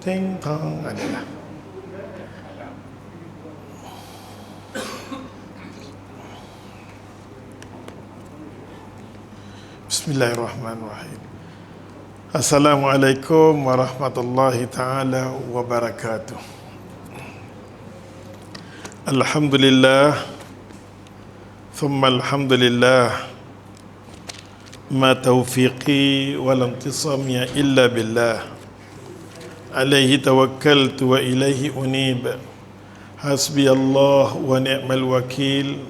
Ting tong adalah. Bismillahirrahmanirrahim. Assalamualaikum warahmatullahi ta'ala wabarakatuh. Alhamdulillah, thumma alhamdulillah, ma taufiqi wal intisami illa billah, alaihi tawakkaltu wa ilaihi unib, hasbi Allah wa ni'mal wakil,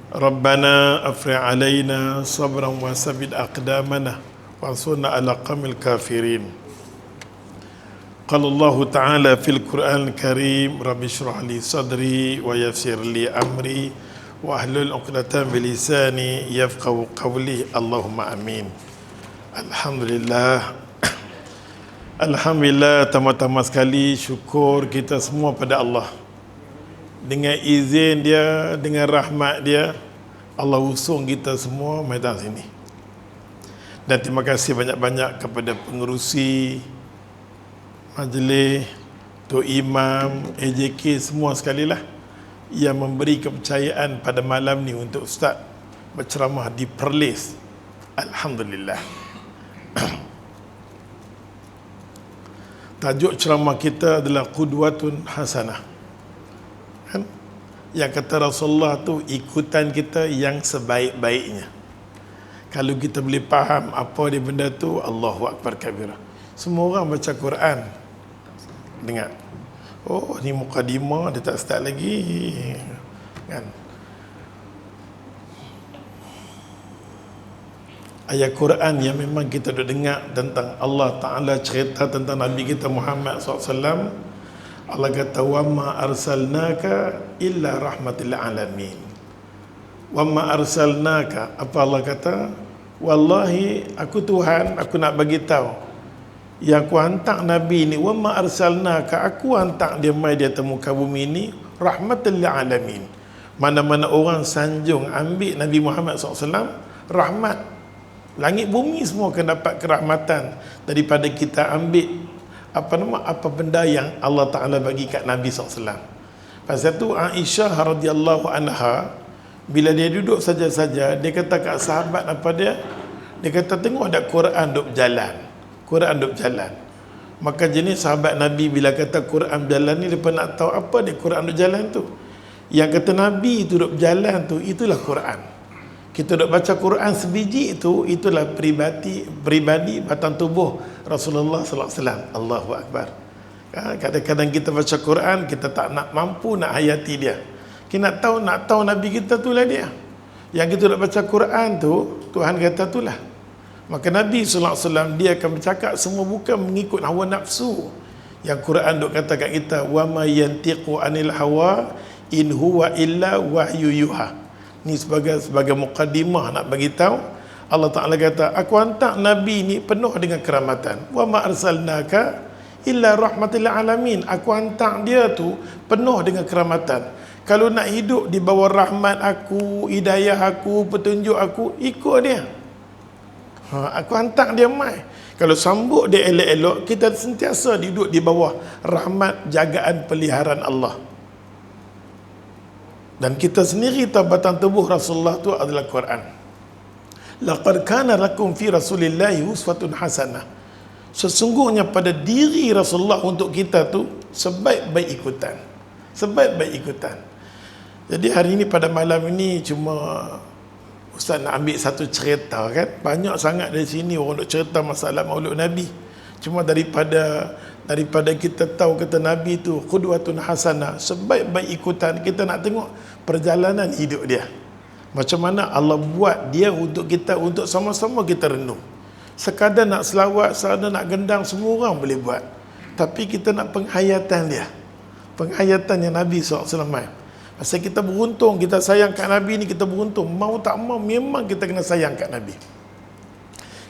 Rabbana afri' alaina sabran wa sabit aqdamana wansurna ala qamil kafirin. Qala Allah Ta'ala fil Qur'an al-Karim, Rabbi shrah li sadri wa yassir li amri wa ahlul 'uqdatam bi lisani yafqahu qawli. Allahumma amin. Alhamdulillah. Alhamdulillah, tama-tama sekali syukur kita semua pada Allah. Dengan izin dia, dengan rahmat dia, Allah usung kita semua mai datang sini. Dan terima kasih banyak-banyak kepada pengerusi majlis, Tok Imam, AJK semua sekali lah yang memberi kepercayaan pada malam ni untuk Ustaz berceramah di Perlis. Alhamdulillah. Tajuk ceramah kita adalah Qudwatun Hasanah. Kan? Yang kata Rasulullah tu ikutan kita yang sebaik-baiknya. Kalau kita boleh faham apa dia benda tu, Allahu Akbar kabira. Semua orang baca Quran, dengar, oh ni mukadimah, dia tak start lagi, kan? Ayat Quran yang memang kita duk dengar tentang Allah Ta'ala cerita tentang Nabi kita Muhammad SAW. Allah kata, wa ma arsalnaka illa rahmatil alamin. Wa ma arsalnaka, apa Allah kata? Wallahi aku Tuhan, aku nak bagi tahu yang aku hantar Nabi ni, wa ma arsalnaka, aku hantar dia mai dia temu muka bumi ni rahmatil alamin. Mana-mana orang sanjung ambil Nabi Muhammad SAW, rahmat. Langit bumi semua akan dapat kerahmatan daripada kita ambil apa benda yang Allah Ta'ala bagi kat Nabi SAW. Pasal tu Aisyah radhiyallahu anha, bila dia duduk saja-saja, dia kata kat sahabat apa dia? Dia kata, tengok ada Quran duk berjalan. Quran duk berjalan. Maka jenis sahabat Nabi bila kata Quran berjalan ni, dia nak tahu apa dia Quran duk berjalan tu. Yang kata Nabi tu duk berjalan tu, itulah Quran. Kita duk baca Quran sebiji itu, itulah pribadi batang tubuh Rasulullah sallallahu alaihi wasallam. Allahu Akbar. Kadang-kadang kita baca Quran, kita tak nak mampu nak hayati dia. Kita nak tahu Nabi kita tu lah dia. Yang kita duk baca Quran tu, Tuhan kata tu lah. Maka Nabi sallallahu alaihi wasallam dia akan bercakap semua bukan mengikut hawa nafsu. Yang Quran duk kata kat kita, wa ma yantiqu anil hawa in huwa illa wahyu yuha. Ni sebagai mukadimah nak bagi tahu Allah Ta'ala kata, aku hantar Nabi ni penuh dengan kerahmatan. Wa ma arsalnaka illa rahmatil alamin. Aku hantar dia tu penuh dengan kerahmatan. Kalau nak hidup di bawah rahmat aku, hidayah aku, petunjuk aku, ikut dia. Aku hantar dia mai. Kalau sambut dia elok-elok, kita sentiasa duduk di bawah rahmat jagaan peliharaan Allah. Dan kita sendiri tahu batang tubuh Rasulullah tu adalah Quran. Laqad kana lakum fi Rasulillahi uswatun hasanah. Sesungguhnya pada diri Rasulullah untuk kita tu sebaik-baik ikutan. Sebaik-baik ikutan. Jadi hari ini pada malam ini cuma Ustaz nak ambil satu cerita kan. Banyak sangat dari sini orang nak cerita masalah Maulud Nabi. Cuma daripada kita tahu kata Nabi tu qudwatun hasanah, sebaik-baik ikutan, kita nak tengok perjalanan hidup dia. Macam mana Allah buat dia untuk kita, untuk sama-sama kita renung. Sekadar nak selawat, sekadar nak gendang, semua orang boleh buat. Tapi kita nak penghayatan dia. Penghayatan yang Nabi SAW. Pasal kita beruntung, kita sayang kat Nabi ni, kita beruntung. Mau tak mau, memang kita kena sayang kat Nabi.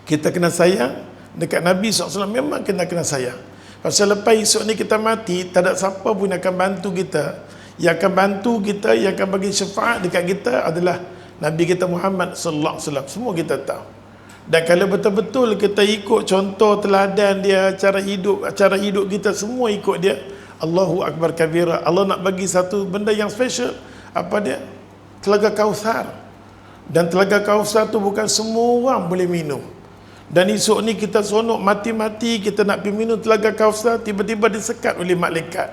Kita kena sayang dekat Nabi SAW, memang kena sayang. Pasal lepas esok ni kita mati, tak ada siapa pun akan bantu kita. Yang akan bantu kita, yang akan bagi syafaat dekat kita adalah Nabi kita Muhammad sallallahu alaihi wasallam. Semua kita tahu. Dan kalau betul-betul kita ikut contoh teladan dia, cara hidup kita semua ikut dia, Allahu Akbar kabira. Allah nak bagi satu benda yang special. Apa dia? Telaga Kautsar. Dan Telaga Kautsar tu bukan semua orang boleh minum. Dan esok ni kita sonok mati-mati kita nak pergi minum Telaga Kautsar, tiba-tiba disekat oleh malaikat.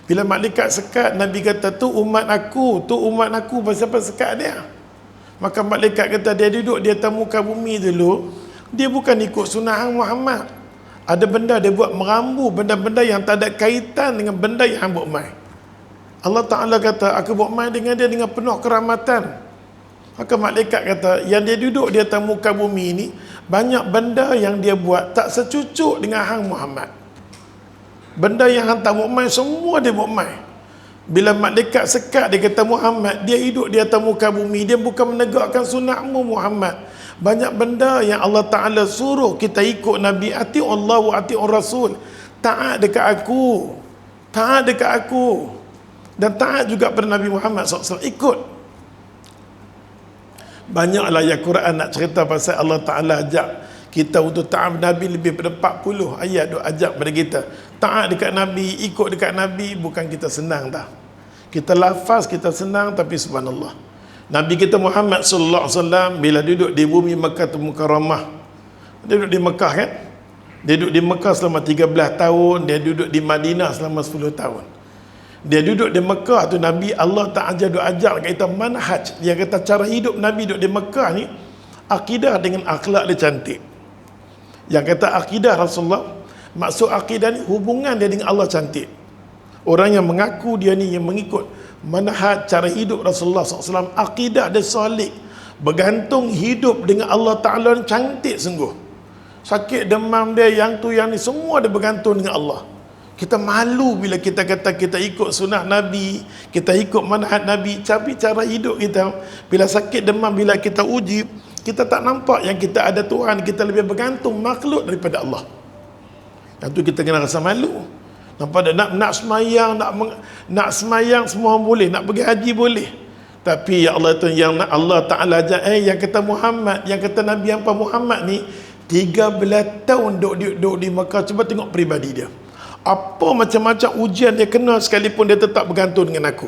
Bila malaikat sekat, Nabi kata, tu umat aku, pasal apa sekat dia? Maka malaikat kata, dia duduk di atas muka bumi dulu, dia bukan ikut sunnah Muhammad. Ada benda dia buat merambu, benda-benda yang tak ada kaitan dengan benda yang hang buat mai. Allah Ta'ala kata, aku buat mai dengan dia dengan penuh keramatan. Maka malaikat kata, yang dia duduk di atas muka bumi ini, banyak benda yang dia buat tak secucuk dengan hang Muhammad. Benda yang hang tak buat mai, semua dia buat mai. Bila malaikat sekat, dia kata Muhammad, dia hidup di atas muka bumi, dia bukan menegakkan sunnahmu Muhammad. Banyak benda yang Allah Ta'ala suruh kita ikut Nabi, ati Allah wa ati Rasul. Taat dekat aku, dan taat juga pada Nabi Muhammad SAW, ikut. Banyaklah ayat Quran nak cerita pasal Allah Ta'ala ajak kita untuk taat Nabi, lebih pada 40 ayat duk ajak pada kita taat dekat Nabi, ikut dekat Nabi. Bukan kita senang dah, kita lafaz kita senang, tapi subhanallah, Nabi kita Muhammad sallallahu alaihi wasallam bila duduk di bumi Makkah Mukarramah, dia duduk di Mekah kan, dia duduk di Mekah selama 13 tahun, dia duduk di Madinah selama 10 tahun. Dia duduk di Mekah tu, Nabi Allah tak ajar kita manhaj. Dia kata cara hidup Nabi duduk di Mekah ni, akidah dengan akhlak dia cantik. Yang kata akidah Rasulullah, maksud akidah ni hubungan dia dengan Allah cantik. Orang yang mengaku dia ni yang mengikut manhaj cara hidup Rasulullah SAW, akidah dia solid, bergantung hidup dengan Allah Ta'ala, cantik sungguh. Sakit demam dia, yang tu yang ni, semua dia bergantung dengan Allah. Kita malu bila kita kata kita ikut sunnah Nabi, kita ikut manhaj Nabi, tapi cara hidup kita, bila sakit demam, bila kita uji, kita tak nampak yang kita ada Tuhan, kita lebih bergantung makhluk daripada Allah. Yang tu kita kena rasa malu. Nampak tak? Nak semayang, nak semayang semua boleh, nak pergi haji boleh. Tapi ya Allah tu yang Allah Ta'ala ajar, yang kata Muhammad, yang kata Nabi apa Muhammad ni 13 tahun duduk di Makkah. Cuba tengok peribadi dia. Apa macam-macam ujian dia kena, sekalipun dia tetap bergantung dengan aku.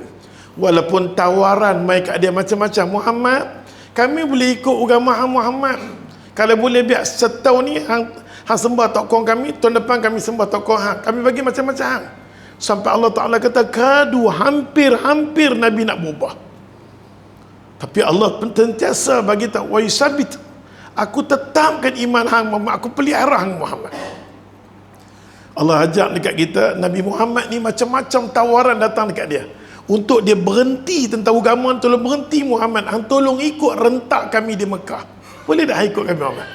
Walaupun tawaran mai kat dia macam-macam, Muhammad, kami boleh ikut agama Muhammad. Kalau boleh biar setahun ni hang sembah tokoh kami, tahun depan kami sembah tokoh hang. Kami bagi macam-macam hang. Sampai Allah Ta'ala kata kadu, hampir Nabi nak berubah. Tapi Allah sentiasa bagi tahu, wa yusabit, aku tetapkan iman hang Muhammad, aku pelihara hang Muhammad. Allah ajak dekat kita, Nabi Muhammad ni macam-macam tawaran datang dekat dia untuk dia berhenti tentang agama. Tolong berhenti Muhammad, hang tolong ikut rentak kami di Mekah. Boleh tak ikut kami Muhammad?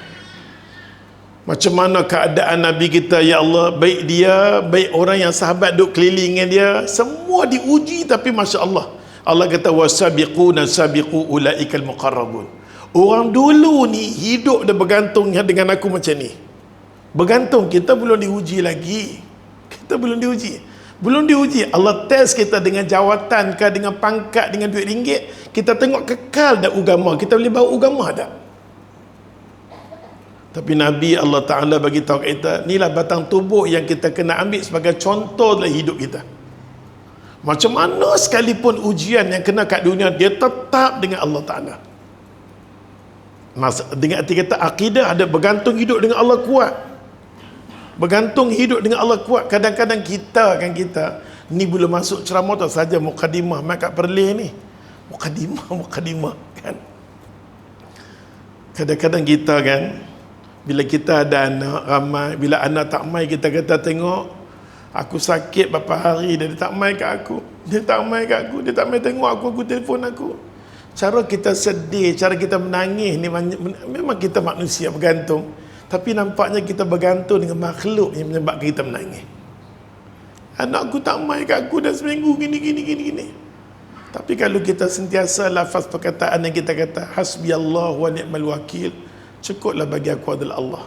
Macam mana keadaan Nabi kita, ya Allah, baik dia, baik orang yang sahabat duk kelilingin dia, semua diuji. Tapi Masya Allah, Allah kata wasabiquna sabiqu ulaikal muqarrabun. Orang dulu ni hidup dia bergantung dengan aku macam ni. Bergantung, kita belum diuji lagi. Kita belum diuji. Allah test kita dengan jawatan ke, dengan pangkat, dengan duit ringgit. Kita tengok kekal dah agama, kita boleh bawa agama tak? Tapi Nabi Allah Ta'ala bagi tahu kita, inilah batang tubuh yang kita kena ambil sebagai contoh dalam hidup kita. Macam mana sekalipun ujian yang kena kat dunia, dia tetap dengan Allah Ta'ala. Dengan arti kata akidah ada bergantung hidup dengan Allah kuat. Bergantung hidup dengan Allah kuat. Kadang-kadang kita ni belum masuk ceramah tu saja mukadimah mai kat Perlis ni. Mukadimah kan. Kadang-kadang kita kan, bila kita ada anak ramai, bila anak tak mai, kita kata tengok aku sakit berapa hari, dia tak mai kat aku. Dia tak mai tengok aku telefon aku. Cara kita sedih, cara kita menangis ni, memang kita manusia bergantung. Tapi nampaknya kita bergantung dengan makhluk yang menyebabkan kita menangis. Anak aku tak mai kat aku dah seminggu gini. Tapi kalau kita sentiasa lafaz perkataan yang kita kata hasbiyallah wa ni'mal wakil, cukuplah bagi aku adalah Allah.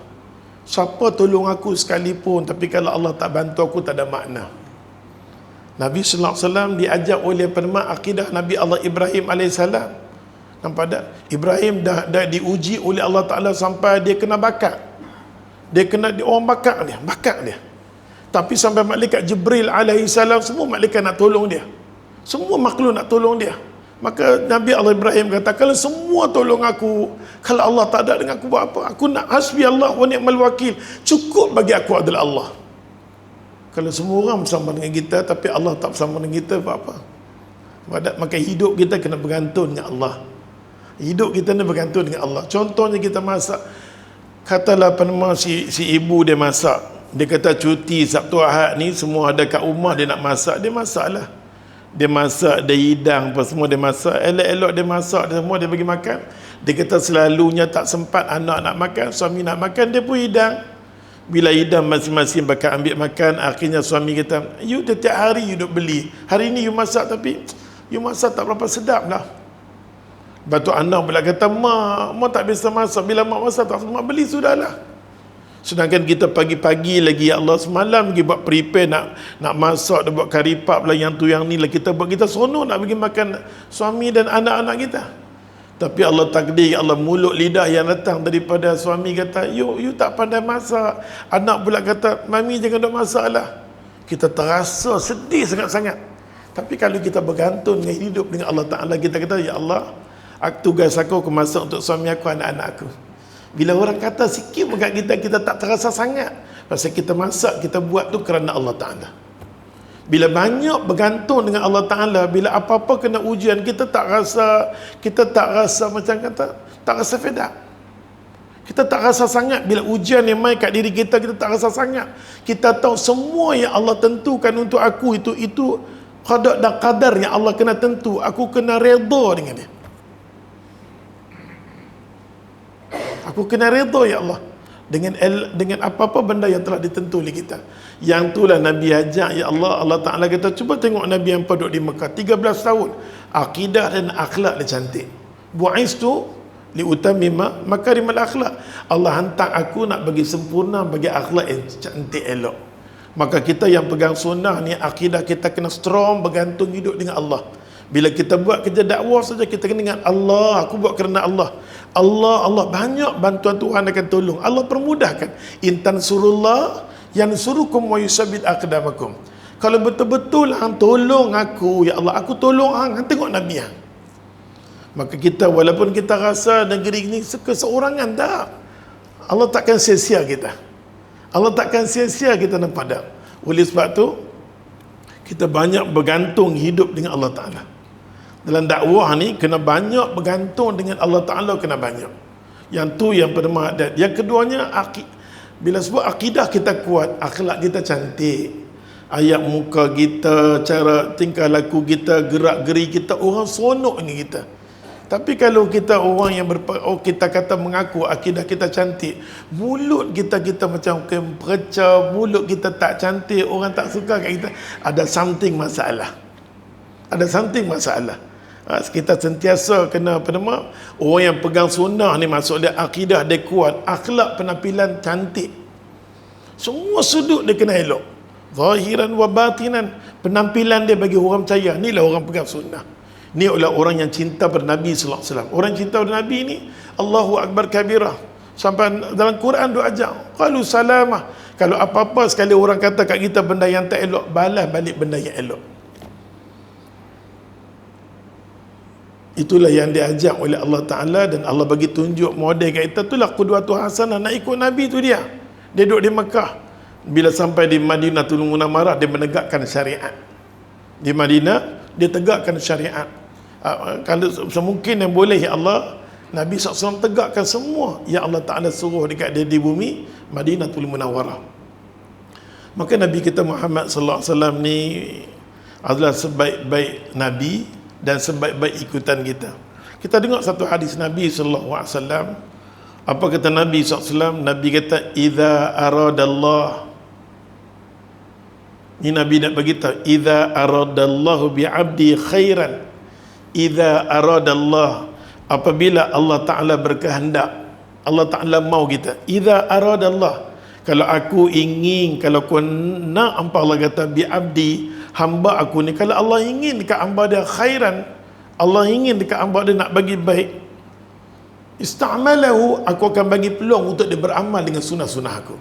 Siapa tolong aku sekalipun, tapi kalau Allah tak bantu aku, tak ada makna. Nabi sallallahu alaihi wasallam diajak oleh akidah Nabi Allah Ibrahim alaihissalam. Nampak tak? Ibrahim dah diuji oleh Allah Ta'ala sampai dia kena bakat. Dia kena orang bakat dia. Tapi sampai malaikat Jibril alaihi salam, semua malaikat nak tolong dia. Semua makhluk nak tolong dia. Maka Nabi Allah Ibrahim kata, kalau semua tolong aku, kalau Allah tak ada dengan aku buat apa? Aku nak hasbi Allah wa ni'mal wakil. Cukup bagi aku adalah Allah. Kalau semua orang bersama dengan kita tapi Allah tak bersama dengan kita, buat apa? Maka hidup kita kena bergantung dengan Allah. Hidup kita ni bergantung dengan Allah. Contohnya kita masak, katalah si ibu dia masak, dia kata cuti Sabtu Ahad ni semua ada kat rumah, dia nak masak, dia masaklah. Dia masak, dia hidang apa semua, dia masak, elok-elok dia masak, dia semua dia bagi makan. Dia kata selalunya tak sempat anak nak makan, suami nak makan, dia pun hidang. Bila hidang masing-masing bakal ambil makan, akhirnya suami kata, you setiap hari you duk beli, hari ni you masak tapi you masak tak berapa sedap lah. Lepas tu anak pula kata, mak tak biasa masak, bila mak masak tak sempat beli, sudahlah. Sedangkan kita pagi-pagi lagi, ya Allah, semalam lagi buat prepare nak masak, dah buat kari pap lah, yang tu yang ni lah, kita buat, kita seronok nak bagi makan suami dan anak-anak kita. Tapi Allah takdir, ya Allah, mulut lidah yang datang daripada suami kata, you tak pandai masak. Anak pula kata, mami jangan duk masak lah. Kita terasa sedih sangat-sangat. Tapi kalau kita bergantung dengan hidup dengan Allah Ta'ala, kita kata, ya Allah, tugas aku masak untuk suami aku, anak-anak aku. Bila orang kata sikit dekat kita tak terasa sangat. Pasal kita masak, kita buat tu kerana Allah Ta'ala. Bila banyak bergantung dengan Allah Ta'ala, bila apa-apa kena ujian, kita tak rasa macam kata, tak rasa fed up. Kita tak rasa sangat. Bila ujian yang main kat diri kita, kita tak rasa sangat. Kita tahu semua yang Allah tentukan untuk aku itu qada dan qadar yang Allah kena tentu. Aku kena redha dengan dia. Aku kena redha, ya Allah, dengan apa-apa benda yang telah ditentu oleh kita. Yang itulah Nabi ajak, ya Allah. Allah Ta'ala kata, cuba tengok Nabi yang duduk di Mekah 13 tahun, akidah dan akhlak dia cantik. Bu'istu liutammima makarimal akhlak. Allah hantar aku nak bagi sempurna, bagi akhlak yang cantik elok. Maka kita yang pegang sunnah ni, akidah kita kena strong, bergantung hidup dengan Allah. Bila kita buat kerja dakwah saja, kita kena ingat Allah, aku buat kerana Allah. Allah, banyak bantuan Tuhan akan tolong. Allah permudahkan. Intan surullah yang surukum wa yusabbit aqdamakum. Kalau betul-betul hang tolong aku, ya Allah, aku tolong hang tengok Nabi hang. Maka kita, walaupun kita rasa negeri ini keseorangan, tak, Allah takkan sia-sia kita. Allah takkan sia-sia kita, nampak tak? Oleh sebab tu kita banyak bergantung hidup dengan Allah Ta'ala. Dalam dakwah ni kena banyak bergantung dengan Allah Ta'ala, kena banyak. Yang tu yang pertama adat. Yang keduanya, bila sebut akidah kita kuat, akhlak kita cantik, ayat muka kita, cara tingkah laku kita, gerak-geri kita, orang seronok dengan kita. Tapi kalau kita orang yang kita kata mengaku akidah kita cantik, mulut kita macam kemperca, mulut kita tak cantik, orang tak suka kat kita, ada something masalah. Ada something masalah. Kita sentiasa kena orang yang pegang sunnah ni, maksud dia akidah dia kuat, akhlak penampilan cantik, semua sudut dia kena elok, zahiran wa batinan, penampilan dia bagi orang percaya, inilah orang pegang sunnah. Ni adalah orang yang cinta pada Nabi sallallahu alaihi wasallam. Orang cinta pada Nabi ni, Allahu akbar kabirah. Sampai dalam Quran dia ajar, qalu salamah. Kalau apa-apa sekali orang kata kat kita benda yang tak elok, balas balik benda yang elok. Itulah yang diajak oleh Allah Ta'ala, dan Allah bagi tunjuk model kat kita. Itulah qudwatul hasanah, nak ikut Nabi tu dia. Dia duduk di Mekah. Bila sampai di Madinatul Munawwarah, dia menegakkan syariat. Di Madinah, dia tegakkan syariat. Kalau semungkin yang boleh, ya Allah, Nabi SAW tegakkan semua yang Allah Ta'ala suruh dekat dia di bumi Madinatul Munawwarah. Maka Nabi kita Muhammad SAW ni adalah sebaik-baik Nabi dan sebaik-baik ikutan kita. Kita dengar satu hadis Nabi SAW. Apa kata Nabi SAW? Nabi kata, idza aradallah, ni Nabi nak beritahu, idza aradallahu bi'abdi khairan, idza aradallah, apabila Allah Ta'ala berkehendak, Allah Ta'ala mau kita, idza aradallah, kalau aku ingin, kalau aku nak, apa Allah kata, bi'abdi, hamba aku ni, kalau Allah ingin dekat hamba dia khairan, Allah ingin dekat hamba dia nak bagi baik, ista'malahu, aku akan bagi peluang untuk dia beramal dengan sunnah-sunnah aku.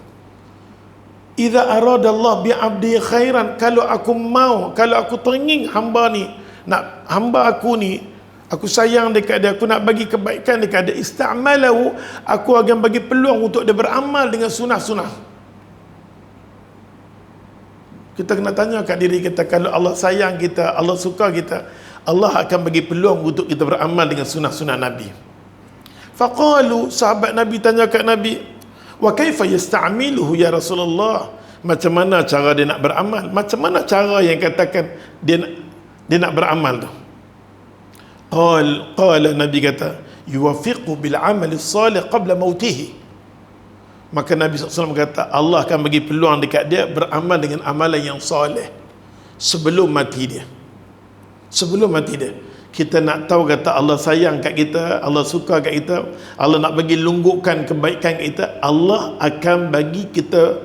Idza aradallah bi'abdi khairan, kalau aku mau, kalau aku teringin hamba ni, nak hamba aku ni, aku sayang dekat dia, aku nak bagi kebaikan dekat dia, ista'malahu, aku akan bagi peluang untuk dia beramal dengan sunnah-sunnah. Kita kena tanya kat diri kita, kalau Allah sayang kita, Allah suka kita, Allah akan bagi peluang untuk kita beramal dengan sunnah-sunnah Nabi. Faqalu, sahabat Nabi tanya kat Nabi, wa kaifa yasta'miluhu ya Rasulullah, macam mana cara dia nak beramal, macam mana cara yang katakan dia nak beramal tu? Qala, Nabi kata, yuwafiqu bil amali salih qabla mautihi. Maka Nabi SAW kata, Allah akan bagi peluang dekat dia beramal dengan amalan yang soleh sebelum mati dia. Sebelum mati dia, kita nak tahu kata Allah sayang kat kita, Allah suka kat kita, Allah nak bagi lunggukan kebaikan kat kita, Allah akan bagi kita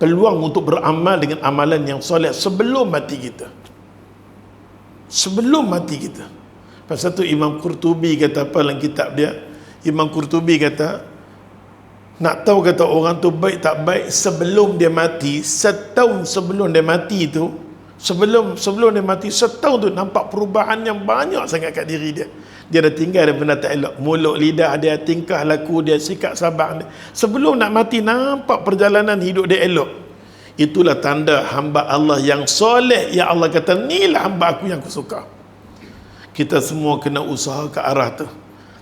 peluang untuk beramal dengan amalan yang soleh sebelum mati kita. Sebelum mati kita. Pasal tu Imam Qurtubi kata apa dalam kitab dia, Imam Qurtubi kata, nak tahu kata orang tu baik tak baik sebelum dia mati, setahun sebelum dia mati tu, sebelum dia mati setahun tu, nampak perubahan yang banyak sangat kat diri dia. Dia dah tinggal dia benda tak elok, mulut lidah dia, tingkah laku dia, sikap sabar dia. Sebelum nak mati nampak perjalanan hidup dia elok. Itulah tanda hamba Allah yang soleh, yang Allah kata inilah hamba aku yang aku suka. Kita semua kena usaha ke arah tu.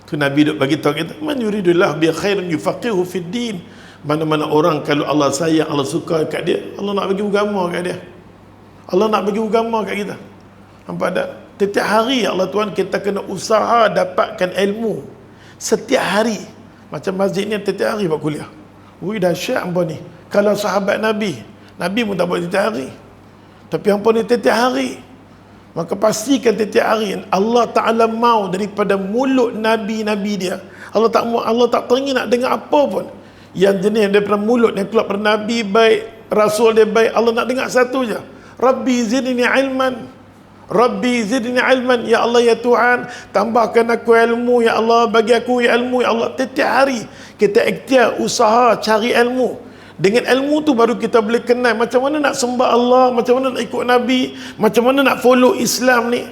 Tu Nabi duk bagi tahu kita, man yuridullah bi khairin yufaqihu fid din. Mana-mana orang kalau Allah sayang, Allah suka kat dia, Allah nak bagi agama kat dia. Allah nak bagi agama kat kita. Nampak tak? Setiap hari Allah Tuhan kita kena usaha dapatkan ilmu. Setiap hari. Macam masjid ni setiap hari buat kuliah. Wih dahsyat hangpa ni. Kalau sahabat Nabi pun tak buat setiap hari. Tapi hangpa ni setiap hari. Maka pastikan setiap hari Allah Ta'ala mau daripada mulut Nabi-Nabi dia. Allah tak teringin nak dengar apa pun. Yang jenis daripada mulut yang keluar daripada Nabi baik, Rasul dia baik, Allah nak dengar satu je. Rabbi zidni ilman. Rabbi zidni ilman. Ya Allah ya Tuhan, tambahkan aku ilmu ya Allah, bagi aku ilmu ya Allah. Setiap hari kita ikhtiar usaha cari ilmu. Dengan ilmu tu baru kita boleh kenal macam mana nak sembah Allah, macam mana nak ikut Nabi, macam mana nak follow Islam ni.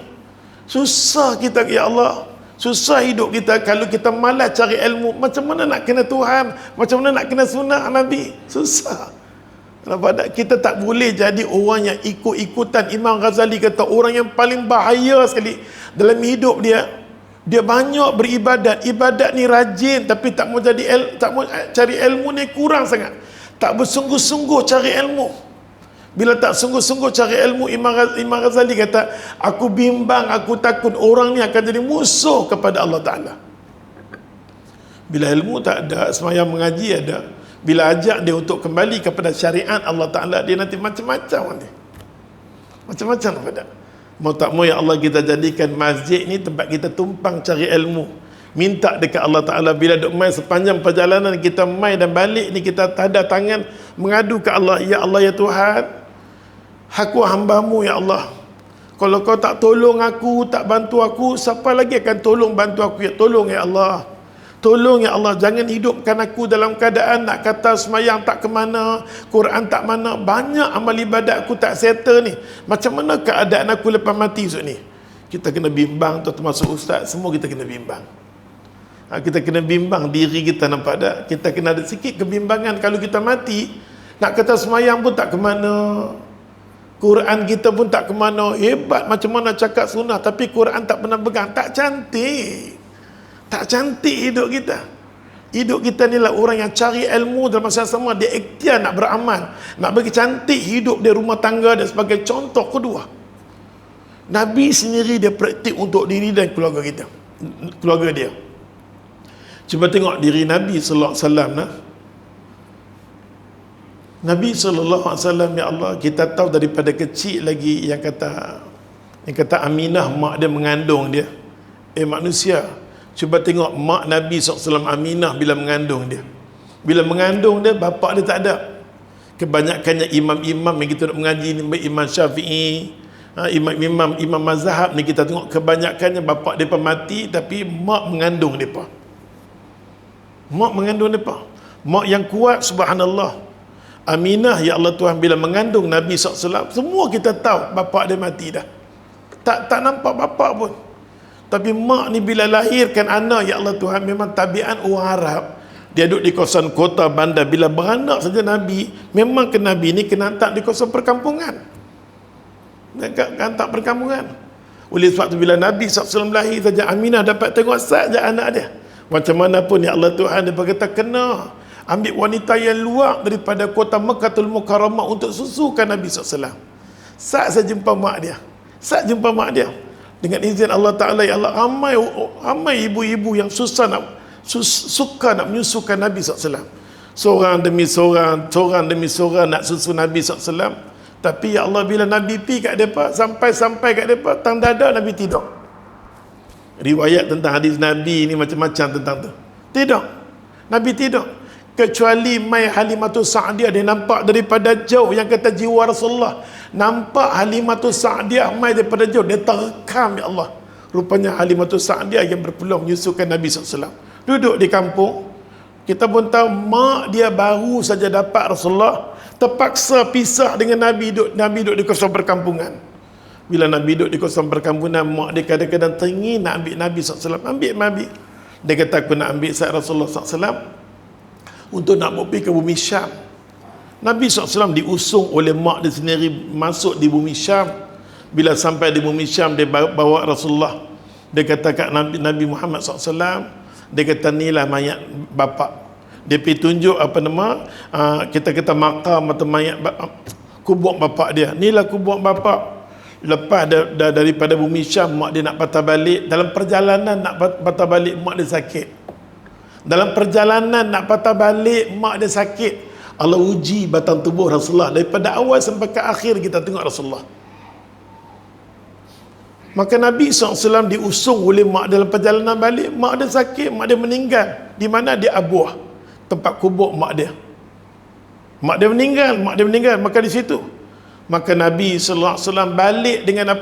Susah kita ya Allah, susah hidup kita kalau kita malas cari ilmu. Macam mana nak kena Tuhan, macam mana nak kena sunnah Nabi, susah. Nampak tak? Kita tak boleh jadi orang yang ikut-ikutan. Imam Ghazali kata orang yang paling bahaya sekali dalam hidup dia, dia banyak beribadat, ibadat ni rajin tapi tak mau tak mau cari ilmu ni kurang sangat. Tak bersungguh-sungguh cari ilmu. Bila tak sungguh-sungguh cari ilmu, Imam Ghazali kata, aku bimbang, aku takut orang ni akan jadi musuh kepada Allah Ta'ala. Bila ilmu tak ada, semayang mengaji ada, bila ajak dia untuk kembali kepada syariat Allah Ta'ala, dia nanti macam-macam nanti. Macam-macam pada. Mau tak mau ya Allah, kita jadikan masjid ni tempat kita tumpang cari ilmu. Minta dekat Allah Ta'ala. Bila duk main sepanjang perjalanan kita main dan balik ni, kita tanda tangan mengadu ke Allah, ya Allah ya Tuhan, aku hambamu ya Allah, kalau kau tak tolong aku, tak bantu aku, siapa lagi akan tolong bantu aku? Ya tolong ya Allah, tolong ya Allah, jangan hidupkan aku dalam keadaan nak kata semayang tak ke mana, Quran tak mana, banyak amal ibadat aku tak settle ni. Macam mana keadaan aku lepas mati esok ni? Kita kena bimbang tu, termasuk ustaz, semua kita kena bimbang. Kita kena bimbang diri kita, nampak tak? Kita kena ada sikit kebimbangan. Kalau kita mati, nak kata semayang pun tak ke mana, Quran kita pun tak ke mana. Hebat macam mana cakap sunnah tapi Quran tak pernah pegang. Tak cantik. Tak cantik hidup kita. Hidup kita ni lah orang yang cari ilmu dalam masa sama, dia ikhtiar nak beramal, nak bagi cantik hidup dia, rumah tangga dia. Sebagai contoh kedua, Nabi sendiri dia praktik untuk diri dan keluarga kita, keluarga dia. Cuba tengok diri Nabi sallallahu alaihi wasallam nah. Nabi sallallahu alaihi wasallam, ya Allah, kita tahu daripada kecil lagi yang kata Aminah mak dia mengandung dia. Manusia, cuba tengok mak Nabi SAW Aminah bila mengandung dia. Bila mengandung dia, bapa dia tak ada. Kebanyakannya imam-imam yang kita nak mengaji ni, Imam Syafi'i, Imam mazhab ni kita tengok kebanyakannya bapa depa mati tapi mak mengandung depa. Mak mengandung depa. Mak yang kuat, subhanallah. Aminah, ya Allah Tuhan, bila mengandung Nabi SAW, semua kita tahu bapa dia mati dah. Tak nampak bapa pun. Tapi mak ni bila lahirkan anak, ya Allah Tuhan, memang tabiat orang Arab. Dia duduk di kawasan kota bandar. Bila beranak saja Nabi, memang ke Nabi ni kena hantar di kawasan perkampungan. Hantar perkampungan. Oleh sebab tu bila Nabi SAW lahir saja, Aminah dapat tengok saja anak dia. Macam mana pun, ya Allah Tuhan, dia berkata kena ambil wanita yang luar daripada kota Mekkatul Mukarramah untuk susukan Nabi SAW. Saat saya jumpa mak dia, dengan izin Allah Ta'ala, ya Allah, ramai ibu-ibu yang suka nak menyusukan Nabi SAW. Seorang demi seorang nak susu Nabi SAW. Tapi ya Allah, bila Nabi pergi kat mereka, sampai kat mereka, tang dada Nabi tidur. Riwayat tentang hadis Nabi ni macam-macam tentang tu. Tidak, Nabi tidur. Kecuali Mai Halimatus Sa'diyah, dia nampak daripada jauh, yang kata jiwa Rasulullah. Nampak Halimatus Sa'diyah mai daripada jauh, dia terekam, ya Allah. Rupanya Halimatus Sa'diyah yang berpeluang menyusukan Nabi SAW. Duduk di kampung, kita pun tahu mak dia baru saja dapat Rasulullah, terpaksa pisah dengan Nabi duduk di kawasan perkampungan. Bila Nabi duduk di kawasan perkampungan, mak dia kadang-kadang teringin nak ambil Nabi SAW. Ambil Nabi. Dia kata, aku nak ambil saat Rasulullah SAW untuk nak pergi ke bumi Syam. Nabi SAW diusung oleh mak dia sendiri masuk di bumi Syam. Bila sampai di bumi Syam, dia bawa Rasulullah. Dia kata kat Nabi Muhammad SAW, dia kata, inilah mayat bapa. Dia pergi tunjuk kita kata makam atau mayat kubur bapa dia. Inilah kubur bapa. Lepas daripada bumi Syam, mak dia nak patah balik. Dalam perjalanan nak patah balik, mak dia sakit. Allah uji batang tubuh Rasulullah. Daripada awal sampai ke akhir kita tengok Rasulullah. Maka Nabi SAW diusung oleh mak dalam perjalanan balik. Mak dia sakit, mak dia meninggal. Di mana? Di Abuah, tempat kubur mak dia. Mak dia meninggal. Maka di situ, maka Nabi SAW balik dengan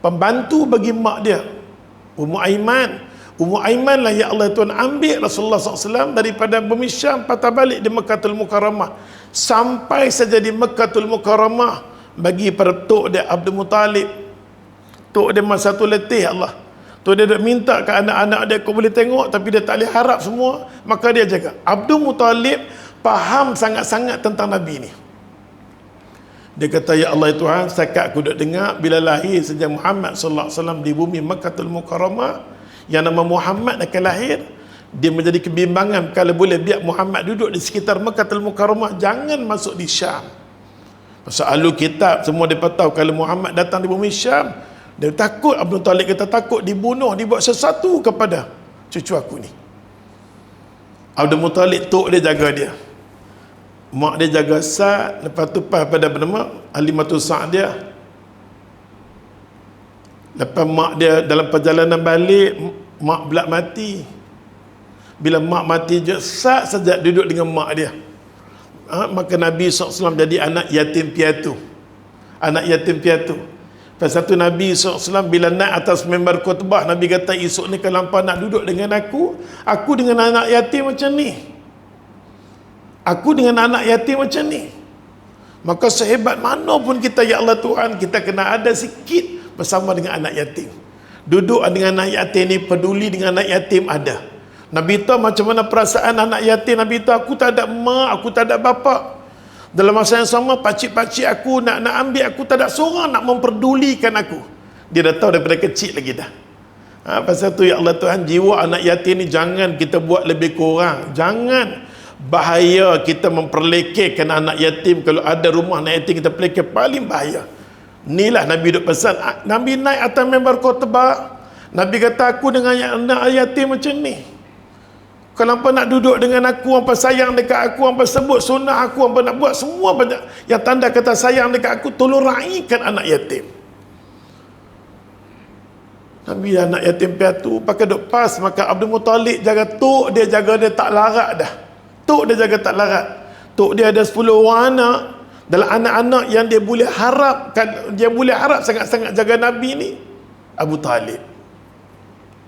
pembantu bagi mak dia, Ummu Aiman lah, ya Allah Tuhan, ambil Rasulullah SAW daripada bumi Syam, patah balik di Mekkatul Mukarramah. Sampai saja di Mekkatul Mukarramah, bagi pada tok dia Abdul Muttalib. Tok dia masa tu letih, Allah. Tok dia minta ke anak-anak dia, kau boleh tengok, tapi dia tak boleh harap semua. Maka dia jaga. Abdul Muttalib faham sangat-sangat tentang Nabi ni. Dia kata, ya Allah Tuhan, setakat aku duduk dengar bila lahir saja Muhammad SAW di bumi Mekkatul Mukarramah, yang nama Muhammad akan lahir, dia menjadi kebimbangan. Kalau boleh biar Muhammad duduk di sekitar Mekkatul Mukarramah, jangan masuk di Syam. Pasal ahli kitab semua dia tahu kalau Muhammad datang di bumi Syam, dia takut. Abdul Talib kata takut dibunuh, dibuat sesuatu kepada cucu aku ni. Abdul Muttalib, tok dia jaga dia, mak dia jaga Sa'ad. Lepas tu pada Halimatus Sa'diyah. Lepas mak dia dalam perjalanan balik, mak pula mati. Bila mak mati je, Sa'ad saja duduk dengan mak dia. Maka Nabi SAW jadi anak yatim piatu. Pasal tu Nabi SAW bila naik atas mimbar khutbah, Nabi kata, esok ni kalau hampa nak duduk dengan aku dengan anak yatim macam ni. Maka sehebat mana pun kita, ya Allah Tuhan, kita kena ada sikit bersama dengan anak yatim. Duduk dengan anak yatim ni, peduli dengan anak yatim ada. Nabi tahu macam mana perasaan anak yatim. Nabi tahu, aku tak ada mak, aku tak ada bapa. Dalam masa yang sama, pakcik-pakcik aku nak ambil aku, tak ada seorang nak memperdulikan aku. Dia dah tahu daripada kecil lagi dah. Pasal tu, ya Allah Tuhan, jiwa anak yatim ni jangan kita buat lebih kurang. Jangan. Bahaya kita memperlekehkan anak yatim. Kalau ada rumah anak yatim kita pelekeh, paling bahaya. Inilah Nabi duk pesan. Nabi naik atas mimbar khutbah, Nabi kata, aku dengan anak yatim macam ni. Kalau hampa nak duduk dengan aku, hampa sayang dekat aku, hampa sebut sunnah aku, hampa nak buat semua banyak yang tanda kata sayang dekat aku, tolong raikan anak yatim. Nabi anak yatim piatu pakai duk pas. Maka Abdul Muttalib jaga tok dia tak larat dah. Tok dia ada 10 orang anak. Dalam anak-anak yang dia boleh harapkan, dia boleh harap sangat-sangat jaga Nabi ni, Abu Talib.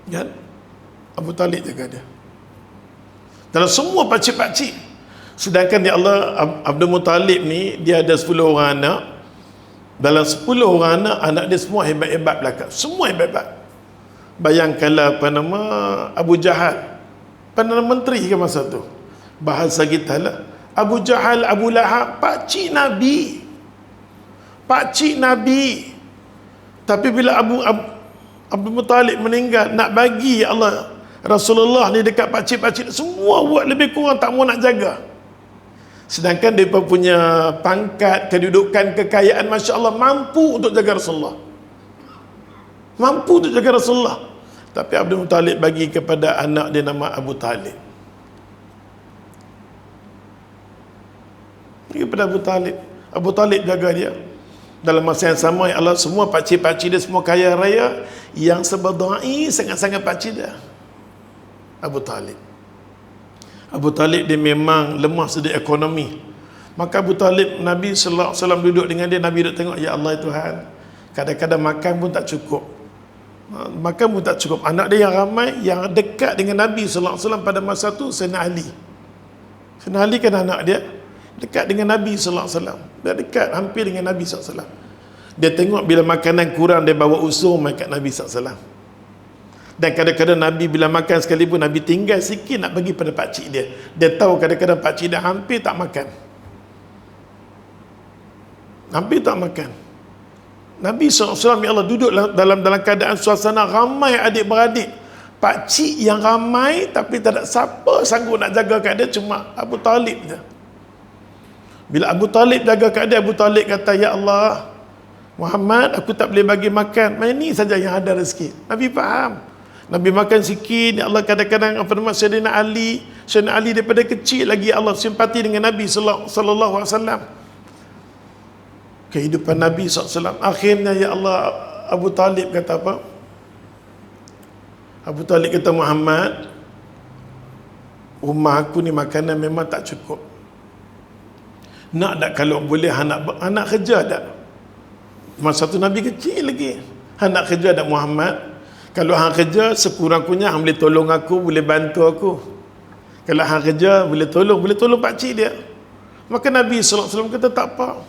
Kan? Abu Talib jaga dia. Dalam semua pakcik-pakcik. Sedangkan ya Allah, Abdul Muttalib ni, dia ada 10 orang anak. Dalam 10 orang anak dia semua hebat-hebat belakang. Semua hebat-hebat. Bayangkanlah apa nama Abu Jahal. Perdana Menteri ke masa tu. Bahasa kita lah. Abu Jahal, Abu Lahab, pakcik Nabi. Pakcik Nabi. Tapi bila Abdul Muttalib meninggal, nak bagi ya Allah Rasulullah ni dekat pakcik-pakcik, semua buat lebih kurang tak mau nak jaga. Sedangkan mereka punya pangkat, kedudukan, kekayaan, Masya Allah, mampu untuk jaga Rasulullah. Mampu untuk jaga Rasulullah. Tapi Abdul Muttalib bagi kepada anak dia nama Abu Talib. Bagi kepada Abu Talib. Abu Talib jaga dia. Dalam masa yang sama, ya Allah, semua pakcik-pakcik dia semua kaya raya. Yang seberdai sangat-sangat pakcik dia, Abu Talib. Abu Talib dia memang lemah segi ekonomi. Maka Abu Talib, Nabi sallallahu alaihi wasallam duduk dengan dia, Nabi duduk tengok, ya Allah Tuhan, kadang-kadang makan pun tak cukup. Makan pun tak cukup. Anak dia yang ramai, yang dekat dengan Nabi sallallahu alaihi wasallam pada masa tu Sayyidina Ali. Sayyidina Ali kan anak dia, dekat dengan Nabi sallallahu alaihi wasallam. Dia dekat hampir dengan Nabi sallallahu alaihi wasallam. Dia tengok bila makanan kurang, dia bawa usung makan Nabi sallallahu alaihi wasallam. Dan kadang-kadang Nabi bila makan sekalipun, Nabi tinggal sikit nak bagi pada pakcik dia. Dia tahu kadang-kadang pakcik dia hampir tak makan. Hampir tak makan. Nabi SAW, ya Allah, duduk dalam keadaan suasana ramai adik-beradik. Pakcik yang ramai, tapi tak ada siapa sanggup nak jaga kat dia, cuma Abu Talib je. Bila Abu Talib jaga kat dia, Abu Talib kata, ya Allah Muhammad, aku tak boleh bagi makan, ini saja yang ada rezeki. Nabi faham. Nabi makan sikit, ya Allah, kadang-kadang apa nama Sayyidina Ali daripada kecil lagi Allah simpati dengan Nabi sallallahu alaihi wasallam. Kehidupan Nabi SAW. Akhirnya ya Allah, Abu Talib kata apa? Abu Talib kata, Muhammad, rumah aku ni makanan memang tak cukup. Nak tak kalau boleh anak kerja tak? Masa tu Nabi kecil lagi. Anak kerja tak Muhammad? Kalau hang kerja, sekurang-kurangnya hang boleh tolong aku, boleh bantu aku. Kalau hang kerja, boleh tolong pakcik dia. Maka Nabi SAW kata, tak apa.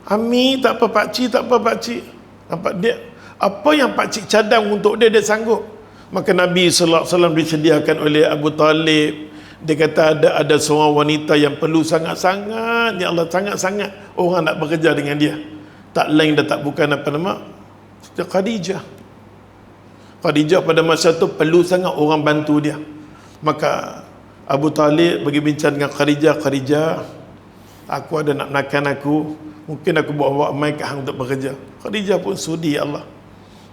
Ami, tak apa pakcik, tak apa pakcik. Nampak dia, apa yang pakcik cadang untuk dia, dia sanggup. Maka Nabi SAW disediakan oleh Abu Talib. Dia kata ada seorang wanita yang perlu sangat-sangat, ya Allah, sangat-sangat orang nak bekerja dengan dia. Tak lain dah tak bukan apa nama, Khadijah. Khadijah pada masa tu perlu sangat orang bantu dia. Maka Abu Talib pergi bincang dengan Khadijah, aku ada nak menakan aku, mungkin aku bawa mai ke hang untuk bekerja. Khadijah pun sudi, ya Allah.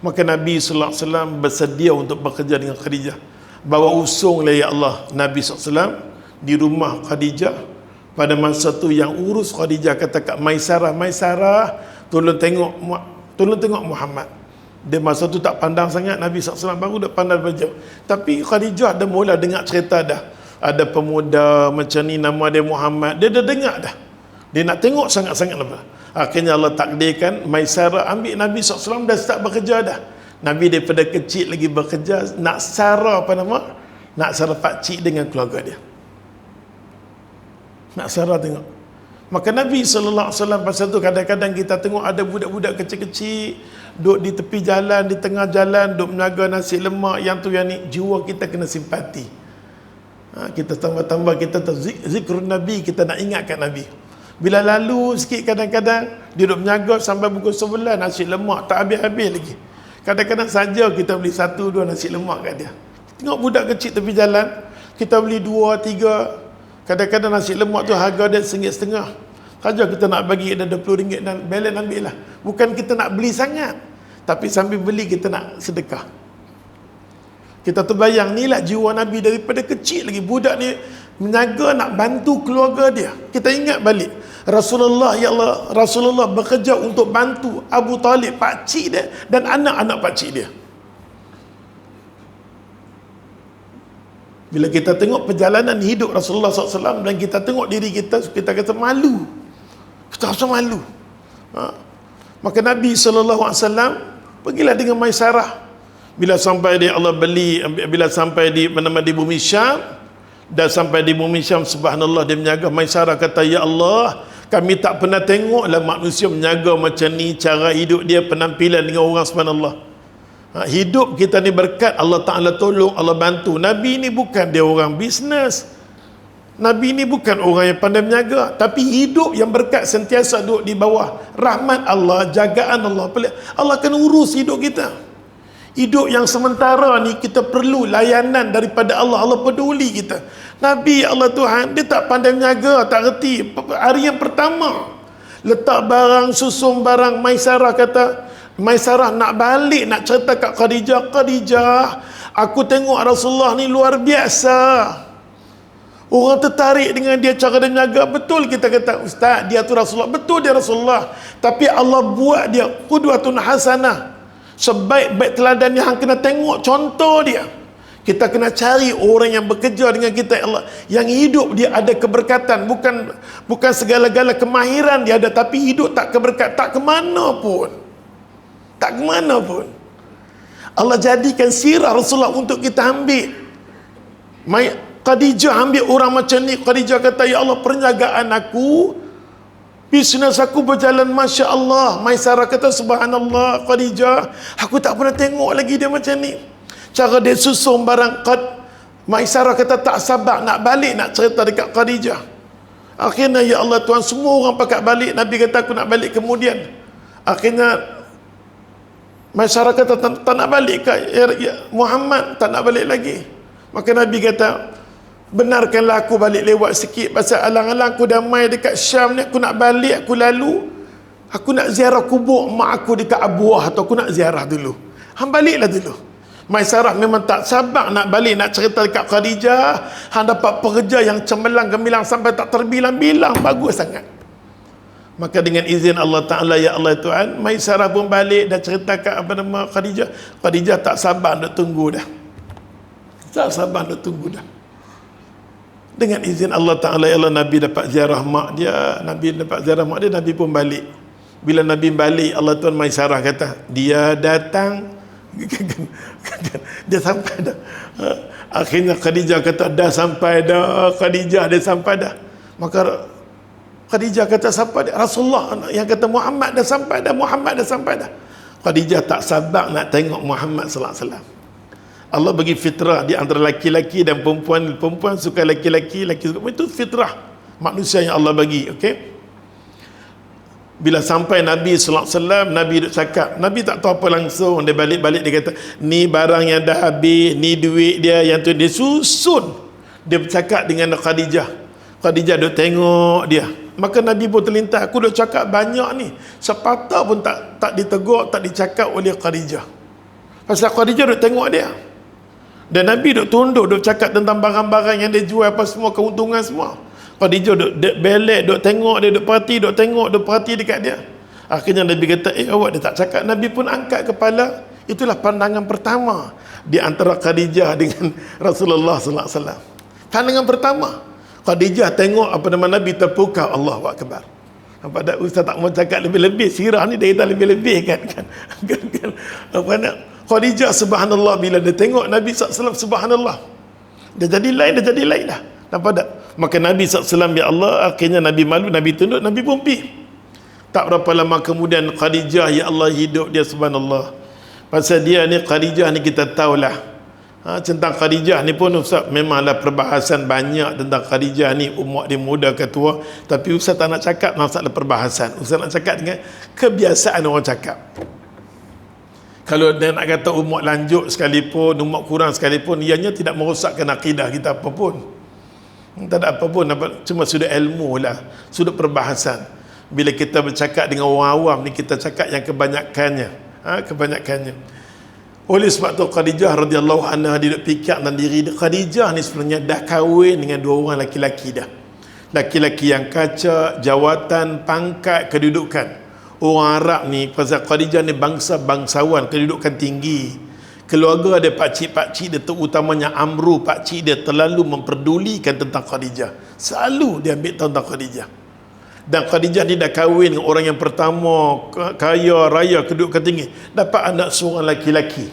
Maka Nabi sallallahu alaihi wasallam bersedia untuk bekerja dengan Khadijah. Bawa usung lah, ya Allah, Nabi SAW di rumah Khadijah. Pada masa tu yang urus Khadijah kata kat Maisarah, tolong tengok Muhammad. Dia masa tu tak pandang sangat, Nabi SAW baru dah pandang baju. Tapi Khadijah dah mula dengar cerita dah. Ada pemuda macam ni nama dia Muhammad. Dia dah dengar dah. Dia nak tengok sangat-sangat apa. Akhirnya Allah takdirkan Maisarah ambil Nabi SAW, dah start bekerja dah. Nabi daripada kecil lagi bekerja, nak sara pakcik dengan keluarga dia. Nak sara tengok. Maka Nabi SAW pasal tu kadang-kadang kita tengok ada budak-budak kecil-kecil duduk di tepi jalan, di tengah jalan, duduk menaga nasi lemak, yang tu yang ni, jiwa kita kena simpati. Kita tambah-tambah, kita zikrun Nabi, kita nak ingatkan Nabi. Bila lalu sikit kadang-kadang dia duduk menjaga sampai pukul 11, nasi lemak tak habis-habis lagi. Kadang-kadang saja kita beli 1-2 nasi lemak kat dia. Tengok budak kecil tepi jalan, kita beli 2-3. Kadang-kadang nasi lemak tu harga dia RM1.50. Saja kita nak bagi dia RM20 dan balance ambil lah. Bukan kita nak beli sangat, tapi sambil beli kita nak sedekah. Kita terbayang, inilah jiwa Nabi daripada kecil lagi. Budak ni menjaga nak bantu keluarga dia. Kita ingat balik Rasulullah, ya Allah, Rasulullah bekerja untuk bantu Abu Talib, pakcik dia, dan anak-anak pakcik dia. Bila kita tengok perjalanan hidup Rasulullah SAW dan kita tengok diri kita, kita kata malu. Tak rasa malu. Maka Nabi SAW pergilah dengan Maisarah. Bila sampai di Allah beli, bila sampai di mana di bumi Syam, dah sampai di bumi Syam, subhanallah, dia menjaga. Maisarah kata, ya Allah, kami tak pernah tengoklah manusia menjaga macam ni, cara hidup dia, penampilan dengan orang, subhanallah. Hidup kita ni berkat, Allah Ta'ala tolong, Allah bantu. Nabi ni bukan dia orang bisnes, Nabi ni bukan orang yang pandai menjaga, tapi hidup yang berkat, sentiasa duduk di bawah rahmat Allah, jagaan Allah. Allah akan urus hidup kita. Hidup yang sementara ni kita perlu layanan daripada Allah. Allah peduli kita. Nabi Allah Tuhan, dia tak pandai menjaga, tak reti. Hari yang pertama letak barang, susun barang, Maisarah kata, Maisarah nak balik, nak cerita kat Khadijah, Khadijah, aku tengok Rasulullah ni luar biasa. Orang tertarik dengan dia, cara dia menjaga. Betul kita kata, Ustaz, dia tu Rasulullah. Betul dia Rasulullah. Tapi Allah buat dia qudwatun hasanah. Sebaik-baik teladan yang kena tengok contoh dia. Kita kena cari orang yang bekerja dengan kita, Allah, yang hidup dia ada keberkatan. Bukan segala-gala kemahiran dia ada, tapi hidup tak keberkat, tak ke mana pun. Tak ke mana pun. Allah jadikan sirah Rasulullah untuk kita ambil. Khadijah ambil orang macam ni. Khadijah kata, ya Allah, perniagaan aku, bisnes aku berjalan Masya Allah. Maisarah kata, subhanallah Khadijah, aku tak pernah tengok lagi dia macam ni. Cara dia susun barang. Maisarah kata tak sabar nak balik, nak cerita dekat Khadijah. Akhirnya, ya Allah Tuhan, semua orang pakat balik. Nabi kata, aku nak balik kemudian. Akhirnya Maisarah kata, tak nak balik ke Muhammad, tak nak balik lagi. Maka Nabi kata, benarkanlah aku balik lewat sikit, pasal alang-alang aku dah mai dekat Syam ni, aku nak balik, aku lalu, aku nak ziarah kubur mak aku dekat Abuah, atau aku nak ziarah dulu. Hang baliklah dulu. Maisarah memang tak sabar nak balik, nak cerita dekat Khadijah. Hang dapat pekerja yang cemerlang gemilang sampai tak terbilang-bilang, bagus sangat. Maka dengan izin Allah Ta'ala, ya Allah Tuhan, Maisarah pun balik dan cerita kat Khadijah. Khadijah tak sabar nak tunggu dah. Tak sabar nak tunggu dah. Dengan izin Allah Ta'ala, ya Allah, Nabi dapat ziarah mak dia. Nabi pun balik. Bila Nabi balik, Allah Tuhan, Maisarah kata, dia datang. Dia sampai dah. Akhirnya Khadijah kata, dah sampai dah. Khadijah dia sampai dah. Maka Khadijah kata, sampai dah. Rasulullah yang kata, Muhammad dah sampai dah. Muhammad dah sampai dah. Khadijah tak sabar nak tengok Muhammad sallallahu alaihi wasallam. Allah bagi fitrah di antara laki-laki dan perempuan. Perempuan suka laki-laki, laki suka. Itu fitrah manusia yang Allah bagi. Okey. Bila sampai Nabi sallallahu alaihi wasallam, Nabi duk cakap. Nabi tak tahu apa langsung. Dia balik-balik, dia kata, ni barang yang dah habis, ni duit dia, yang tu dia susun. Dia bercakap dengan Khadijah. Khadijah duk tengok dia. Maka Nabi pun terlintas, aku duk cakap banyak ni, sepatah pun tak ditegur, tak dicakap oleh Khadijah. Pasal Khadijah duk tengok dia. Dan Nabi duk tunduk, duk cakap tentang barang-barang yang dia jual, apa semua, keuntungan semua. Khadijah duk belek, duk tengok dia, duk perhati dekat dia. Akhirnya Nabi kata, awak dia tak cakap. Nabi pun angkat kepala. Itulah pandangan pertama di antara Khadijah dengan Rasulullah sallallahu alaihi wasallam. Pandangan pertama. Khadijah tengok Nabi terpukau, Allahu Akbar. Pada Ustaz tak mau cakap lebih-lebih, sirah ni dia kata lebih-lebih kan. Khadijah subhanallah, bila dia tengok Nabi SAW, subhanallah, dia jadi lain lah. Nampak tak? Maka Nabi SAW, ya Allah, akhirnya Nabi malu, Nabi tunduk, Nabi pun pergi. Tak berapa lama kemudian Khadijah, ya Allah, hidup dia subhanallah. Pasal dia ni, Khadijah ni kita tahulah. Tentang Khadijah ni pun Ustaz memanglah perbahasan banyak tentang Khadijah ni, umur dia muda ke tua. Tapi Ustaz tak nak cakap masalah perbahasan. Ustaz nak cakap dengan kebiasaan orang cakap. Kalau dia nak kata umur lanjut sekalipun, umur kurang sekalipun, ianya tidak merosakkan akidah kita apa pun. Tak ada apa pun, cuma sudut ilmu lah, sudut perbahasan. Bila kita bercakap dengan orang awam ni, kita cakap yang kebanyakannya. Kebanyakannya. Oleh sebab tu Khadijah radhiyallahu anha, dia duk fikir dalam diri dia, Khadijah ni sebenarnya dah kahwin dengan dua orang laki-laki dah. Laki-laki yang kacak, jawatan, pangkat, kedudukan. Orang Arab ni, pasal Khadijah ni bangsawan, kedudukan tinggi. Keluarga dia, pakcik-pakcik dia, terutamanya Amru, pakcik dia, terlalu memperdulikan tentang Khadijah. Selalu dia ambil tahu tentang Khadijah. Dan Khadijah ni dah kahwin dengan orang yang pertama, kaya raya, kedudukan tinggi, dapat anak seorang laki-laki.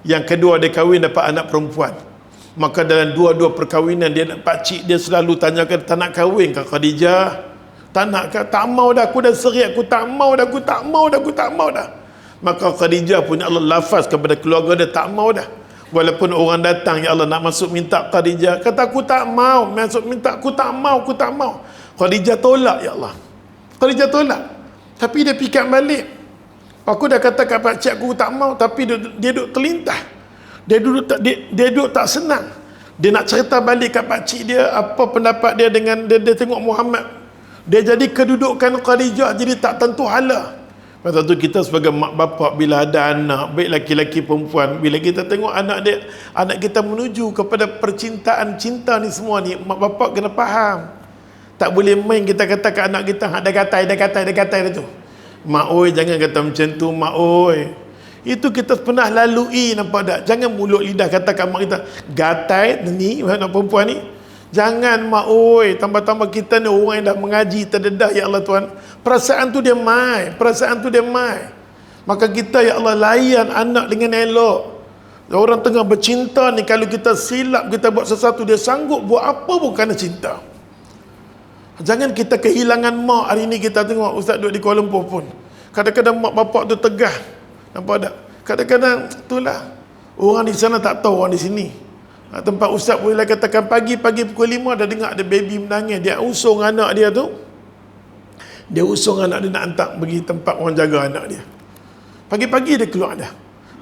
Yang kedua dia kahwin dapat anak perempuan. Maka dalam dua-dua perkahwinan dia, pakcik dia selalu tanyakan, tak nak kahwin ke Khadijah? Tak nak ke? Tak mau dah, aku dah serik, aku tak mau dah, aku tak mau dah, aku tak mau dah. Maka Khadijah punya Allah lafaz kepada keluarga dia, tak mau dah. Walaupun orang datang, ya Allah nak masuk minta Khadijah, kata aku tak mau masuk minta, aku tak mau, aku tak mau. Khadijah tolak, ya Allah. Khadijah tolak. Tapi dia fikir balik. Aku dah kata kat pakcik aku tak mau, tapi dia duduk terlintah. Dia duduk tak senang. Dia nak cerita balik kat pakcik dia apa pendapat dia dengan dia tengok Muhammad. Dia jadi kedudukan Khadijah jadi tak tentu hala. Masa tu kita sebagai mak bapak, bila ada anak, baik laki-laki perempuan, bila kita tengok anak kita menuju kepada percintaan, cinta ni semua ni, mak bapak kena faham. Tak boleh main kita kata ke anak kita, dah katai dah tu. Mak oi, jangan kata macam tu, mak oi. Itu kita pernah lalui, nampak tak? Jangan mulut lidah kata kat mak kita, gatai ni, anak perempuan ni. Jangan mak oi, tambah-tambah kita ni orang yang dah mengaji, terdedah, ya Allah Tuhan. Perasaan tu dia mai. Maka kita, ya Allah, layan anak dengan elok. Orang tengah bercinta ni, kalau kita silap, kita buat sesuatu, dia sanggup buat apa pun kerana cinta. Jangan kita kehilangan mak. Hari ni kita tengok ustaz duduk di Kuala Lumpur pun, kadang-kadang mak bapak tu tegah, nampak tak? Kadang-kadang itulah, orang di sana tak tahu orang di sini. Tempat ustaz boleh katakan pagi pukul 5 dah dengar ada baby menangis. Dia usung anak dia tu, dia usung anak dia nak hantar pergi tempat orang jaga anak dia. Pagi-pagi dia keluar dah.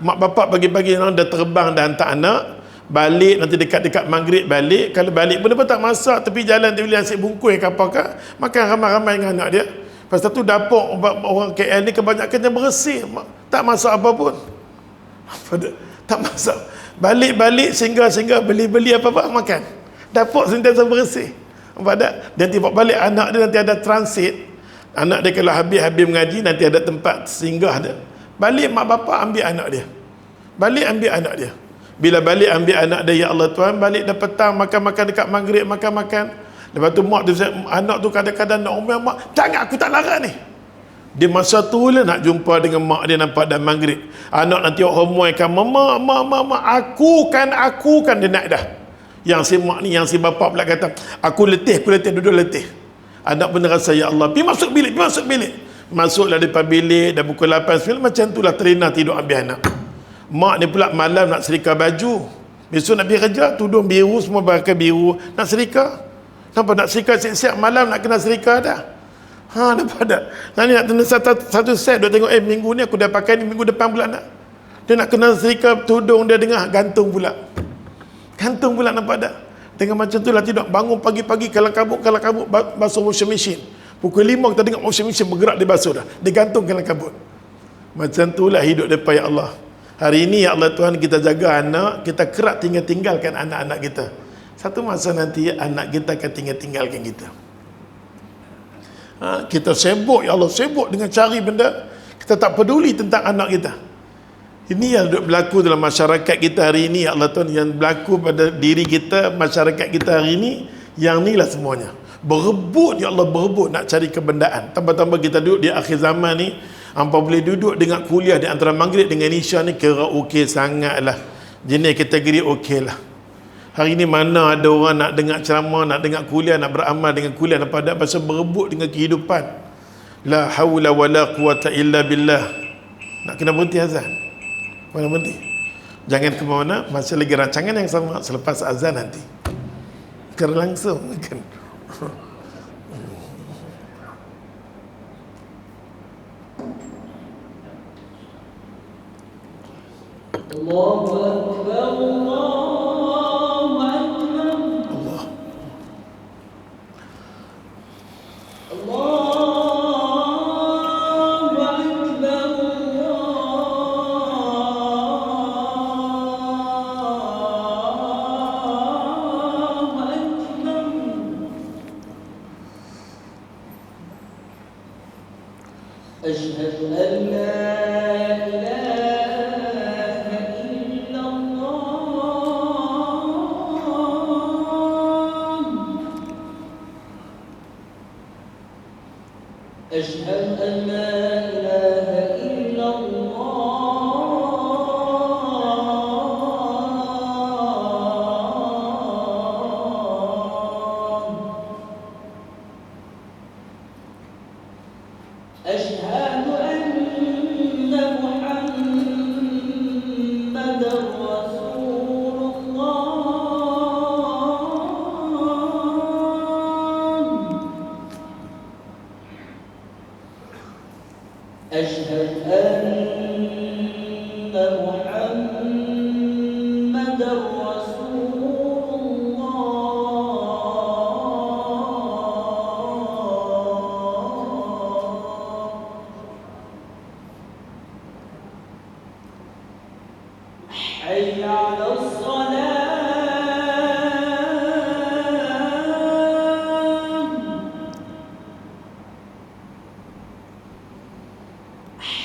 Mak bapak pagi-pagi dah terbang dah hantar anak. Balik nanti dekat maghrib balik. Kalau balik pun dia pun tak masak, tepi jalan dia boleh asyik bungkus ke apakah, makan ramai-ramai dengan anak dia. Lepas tu dapur orang KL ni kebanyakannya bersih, tak masak apa pun. Tak masak. Balik sehingga beli apa-apa makan. Dapur sentiasa bersih. Nampak tak? Dia nanti bawa balik anak dia, nanti ada transit. Anak dia kalau habis mengaji, nanti ada tempat singgah dia. Balik mak bapak ambil anak dia. Bila balik ambil anak dia, ya Allah Tuhan, balik dah petang, makan-makan dekat maghrib, makan-makan. Lepas tu mak dia, anak tu kadang-kadang nak omel, mak, jangan, aku tak larang ni. Dia masa tu lah nak jumpa dengan mak dia, nampak dah maghrib. Anak nanti homoy kan, mama, aku kan dia nak dah. Yang si mak ni, yang si bapak pula kata, aku letih, duduk letih. Anak pun rasa, ya Allah, pergi masuk bilik. Masuklah depan bilik, dah pukul 8, 9, macam tu lah terina tidur ambil anak. Mak ni pula malam nak serika baju. Besok nak pergi kerja, tudung biru, semua pakai biru. Nak serika. Nampak nak serika siap-siap malam nak kena serika dah. Nampak tak? Nanti nak kena satu set, dia tengok, minggu ni aku dah pakai ni, minggu depan pula nak. Dia nak kena serika tudung dia dengar, gantung pula, nampak tak? Dengan macam tu lah tidur. Bangun pagi-pagi, kalang kabut, basuh washing machine. Pukul 5 kita tengok washing machine bergerak, dia basuh dah. Dia gantung kalang kabut. Macam tu lah hidup depan, ya Allah. Hari ini, ya Allah Tuhan, kita jaga anak, kita kerap tinggalkan anak-anak kita. Satu masa nanti anak kita akan tinggalkan kita. Kita sibuk, ya Allah, sibuk dengan cari benda, kita tak peduli tentang anak kita. Ini yang berlaku dalam masyarakat kita hari ini, ya Allah Tuhan, yang berlaku pada diri kita, masyarakat kita hari ini. Yang ni lah semuanya berebut, ya Allah, berebut nak cari kebendaan. Tambah-tambah kita duduk di akhir zaman ni, hampa boleh duduk dengan kuliah di antara maghrib dengan isya ni, kira okey sangat lah, jenis kategori okey lah. Hari ni mana ada orang nak dengar ceramah, nak dengar kuliah, nak beramal dengan kuliah, nampak tak? Pasal berebut dengan kehidupan. La hawla wa la quwata illa billah. Nak kena berhenti azan. Mana berhenti? Jangan ke mana, masih lagi rancangan yang sama selepas azan nanti. Kena langsung kan. Allahu Akbar, Allahu Akbar. Allahu Akbar, Allahu Akbar. Asyhadu an la ilaha illallah. أشهد أن لا إله إلا الله. أشهد أن محمدا رسول الله. أشهد أن محمدا رسول الله. حي على الصلاة.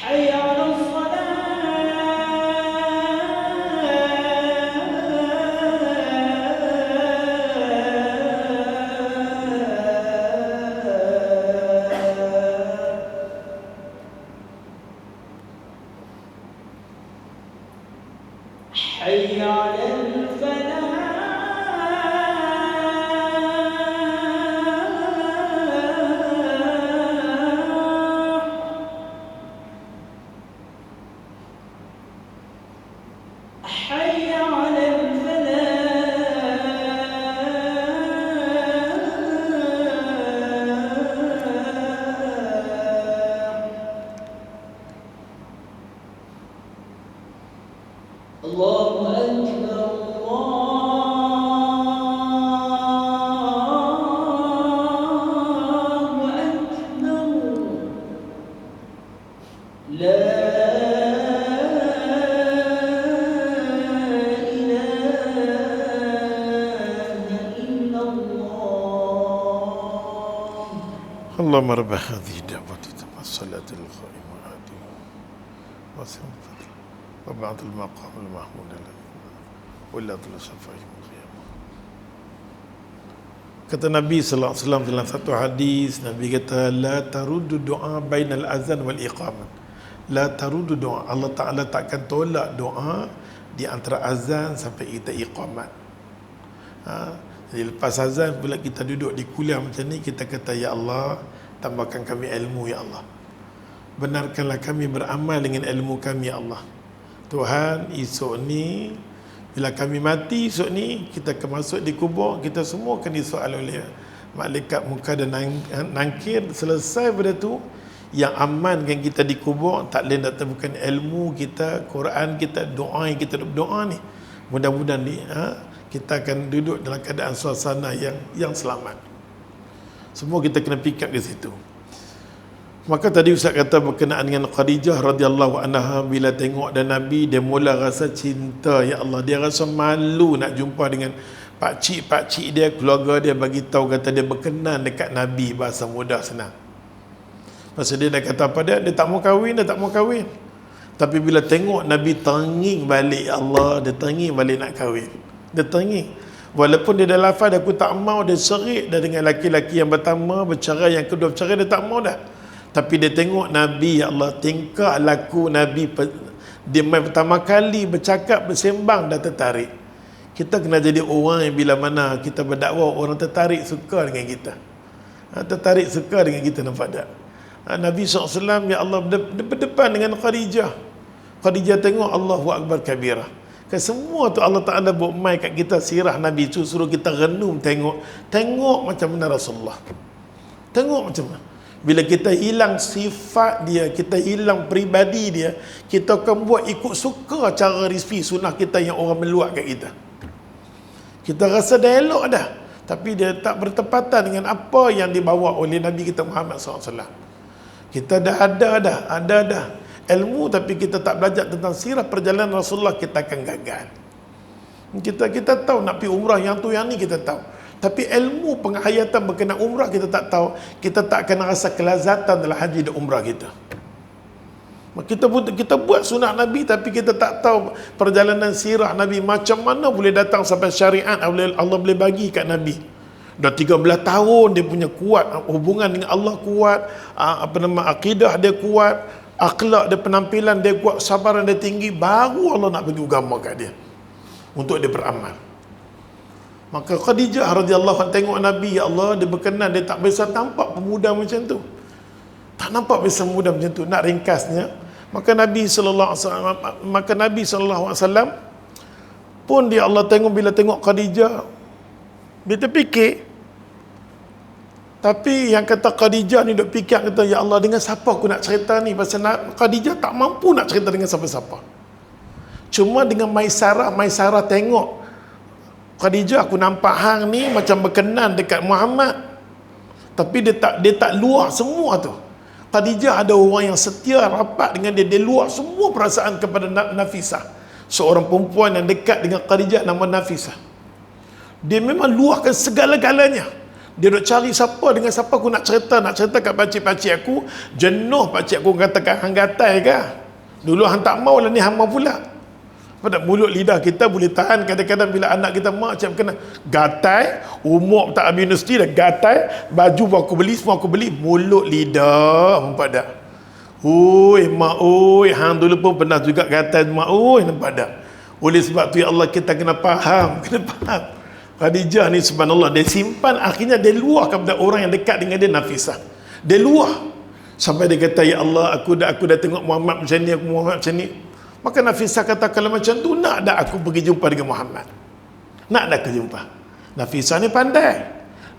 حي على الصلاة. حي على الفلاح. حي على الفلاح. الله أكبر الله أكبر. لا إله إلا الله. اللهم رب هذه الدعوة تم الصلاة القائمة هذه وسلم الفضل وبعد المقام المحمود ولا تلصفهم القيامة. Kata Nabi sallallahu alaihi wasallam dalam satu hadis, Nabi kata la tarudu doa bainal azan wal iqamah. La tarudu doa, Allah Taala takkan tolak doa di antara azan sampai kita iqamat. Jadi lepas azan pula kita duduk di kuliah macam ni, kita kata ya Allah, tambahkan kami ilmu ya Allah. Benarkanlah kami beramal dengan ilmu kami ya Allah. Tuhan, esok ni bila kami mati esok ni, kita akan masuk di kubur, kita semua akan disoal oleh malaikat muka dan nangkir. Selesai pada tu, yang amankan kita di kubur tak lain datang bukan ilmu kita, Quran kita, doa yang kita berdoa ni. Mudah-mudahan ni kita akan duduk dalam keadaan suasana yang selamat. Semua kita kena fikir di situ. Maka tadi Ustaz kata berkenaan dengan Khadijah radhiyallahu anha, bila tengok dan Nabi, dia mula rasa cinta ya Allah. Dia rasa malu nak jumpa dengan pakcik dia, keluarga dia bagi tahu kata dia berkenan dekat Nabi, bahasa mudah senang. Masa dia dah kata apa dia tak mau kahwin, dia tak mau kahwin. Tapi bila tengok Nabi tenging balik ya Allah, dia tenging balik nak kahwin. Dia tenging. Walaupun dia dah lafaz aku tak mau, dia serik dah dengan laki-laki yang pertama, bercerai, yang kedua bercerai, dia tak mau dah. Tapi dia tengok Nabi, ya Allah, tingkah laku Nabi, dia pertama kali bercakap, bersembang, dah tertarik. Kita kena jadi orang yang bila mana kita berdakwah, orang tertarik, suka dengan kita. Tertarik, suka dengan kita, nampak tak? Nabi SAW, ya Allah, berdepan dengan Khadijah. Khadijah tengok, Allahu Akbar kabirah. Semua tu Allah Ta'ala buat mai kat kita sirah Nabi tu, suruh kita renung, tengok macam mana Rasulullah. Tengok macam mana. Bila kita hilang sifat dia, kita hilang peribadi dia, kita akan buat ikut suka cara rizki sunnah kita yang orang meluat kat kita. Kita rasa dah elok dah, tapi dia tak bertepatan dengan apa yang dibawa oleh Nabi kita Muhammad SAW. Kita dah ada dah ilmu, tapi kita tak belajar tentang sirah perjalanan Rasulullah, kita akan gagal. Kita tahu nak pergi umrah, yang tu yang ni kita tahu, tapi ilmu penghayatan berkenaan umrah kita tak tahu. Kita tak akan rasa kelazatan dalam haji dan umrah kita. Kita buat sunat Nabi, tapi kita tak tahu perjalanan sirah Nabi, macam mana boleh datang sampai syariat Allah boleh bagi kat Nabi. Dah 13 tahun dia punya kuat, hubungan dengan Allah kuat, akidah dia kuat, akhlak dia, penampilan dia kuat, sabaran dia tinggi, baru Allah nak bagi agama kat dia untuk dia beramal. Maka Khadijah radhiyallahu anha tengok Nabi, ya Allah, dia berkenan, dia tak biasa nampak pemuda macam tu. Tak nampak biasa muda macam tu. Nak ringkasnya, maka Nabi sallallahu alaihi wasallam pun dia Allah tengok, bila tengok Khadijah, dia terfikir. Tapi yang kata Khadijah ni duk fikir, kata, ya Allah, dengan siapa aku nak cerita ni? Pasal Khadijah tak mampu nak cerita dengan siapa-siapa. Cuma dengan Maisarah tengok Khadijah, aku nampak hang ni macam berkenan dekat Muhammad, tapi dia tak luah semua tu. Khadijah ada orang yang setia rapat dengan dia, dia luah semua perasaan kepada Nafisah, seorang perempuan yang dekat dengan Khadijah nama Nafisah. Dia memang luahkan segala-galanya. Dia duk cari siapa, dengan siapa aku nak cerita kat pakcik-pakcik aku. Jenuh pakcik aku katakan, hang gatai ke? Dulu hang tak mau lah ni, hang mau pula. Pada mulut lidah kita boleh tahan. Kadang-kadang bila anak kita macam kena gatai, umur tak habis universiti dah gatai, baju pun aku beli, semua aku beli, mulut lidah nampak tak? Oi mak, oi, hang dulu pun pernah juga gatai mak, oi, nampak tak? Oleh sebab tu ya Allah, kita kena faham. Khadijah ni subhanallah, dia simpan, akhirnya dia luah kepada orang yang dekat dengan dia, Nafisah. Dia luah sampai dia kata, ya Allah, aku dah tengok Muhammad macam ni, aku Muhammad macam ni. Maka Nafisah kata, kalau macam tu, nak tak aku pergi jumpa dengan Muhammad? Nak tak aku jumpa? Nafisah ni pandai.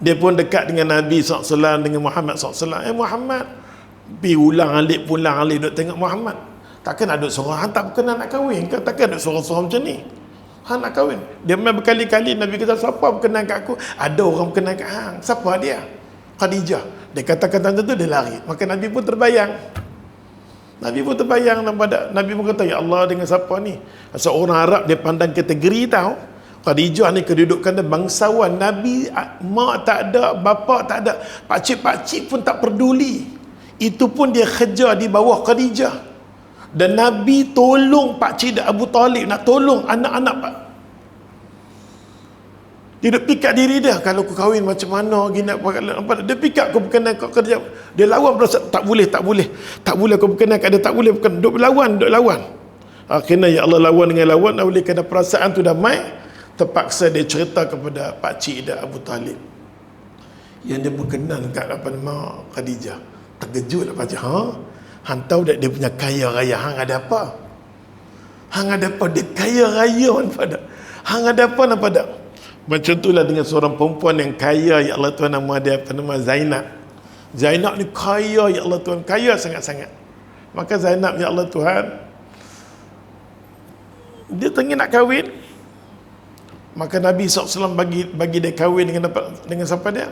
Dia pun dekat dengan Nabi SAW, dengan Muhammad SAW. Muhammad, pergi ulang-alik duk tengok Muhammad. Takkan ada seorang hang tak berkenan nak kahwin ke? Takkan ada seorang-seorang macam ni hang nak kahwin? Dia memang berkali-kali Nabi kata, siapa berkenan kat aku? Ada orang berkenan kat hang. Siapa dia? Khadijah. Dia kata-kata tu, dia lari. Maka Nabi pun terbayang. Nabi pun kata, ya Allah, dengan siapa ni? Seorang Arab, dia pandang kategori tau. Khadijah ni kedudukan dia bangsawan. Nabi, mak tak ada, bapa tak ada, pakcik-pakcik pun tak peduli. Itu pun dia kerja di bawah Khadijah. Dan Nabi tolong pakcik dia Abu Talib, nak tolong anak-anak Pak. Dia duk pikat diri dia, kalau aku kahwin macam mana gini, apa, dia pikat aku berkenan kat kerja. Dia lawan perasaan, tak boleh aku berkenan kat dia, tak boleh berkenan. Duk lawan. Akhirnya ya Allah, lawan dengan lawan, oleh kerana perasaan tu dah mai, terpaksa dia cerita kepada pakcik dia Abu Talib yang dia berkenan kat apa nama Khadijah. Terkejut lah pakcik. Hang tahu tak dia punya kaya raya? Hang ada apa? Dia kaya raya, hang ada apa nampak tak? Macam itulah dengan seorang perempuan yang kaya, ya Allah Tuhan, nama dia apa nama? Zainab. Zainab ni kaya, ya Allah Tuhan, kaya sangat-sangat. Maka Zainab, ya Allah Tuhan, dia tengah nak kahwin. Maka Nabi SAW bagi dia kahwin dengan siapa dia?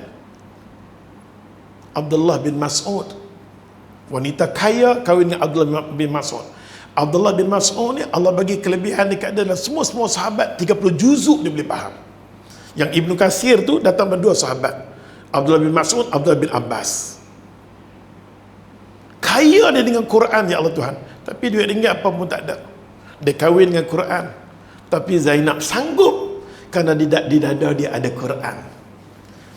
Abdullah bin Mas'ud. Wanita kaya kahwin dengan Abdullah bin Mas'ud. Abdullah bin Mas'ud ni Allah bagi kelebihan dekat dia, dan semua sahabat 30 juzuk dia boleh faham. Yang Ibnu Katsir tu datang berdua sahabat, Abdullah bin Mas'ud, Abdullah bin Abbas. Kaya dia dengan Quran, ya Allah Tuhan, tapi duit ringgit apa pun tak ada. Dia kahwin dengan Quran, tapi Zainab sanggup kerana di dada dia ada Quran.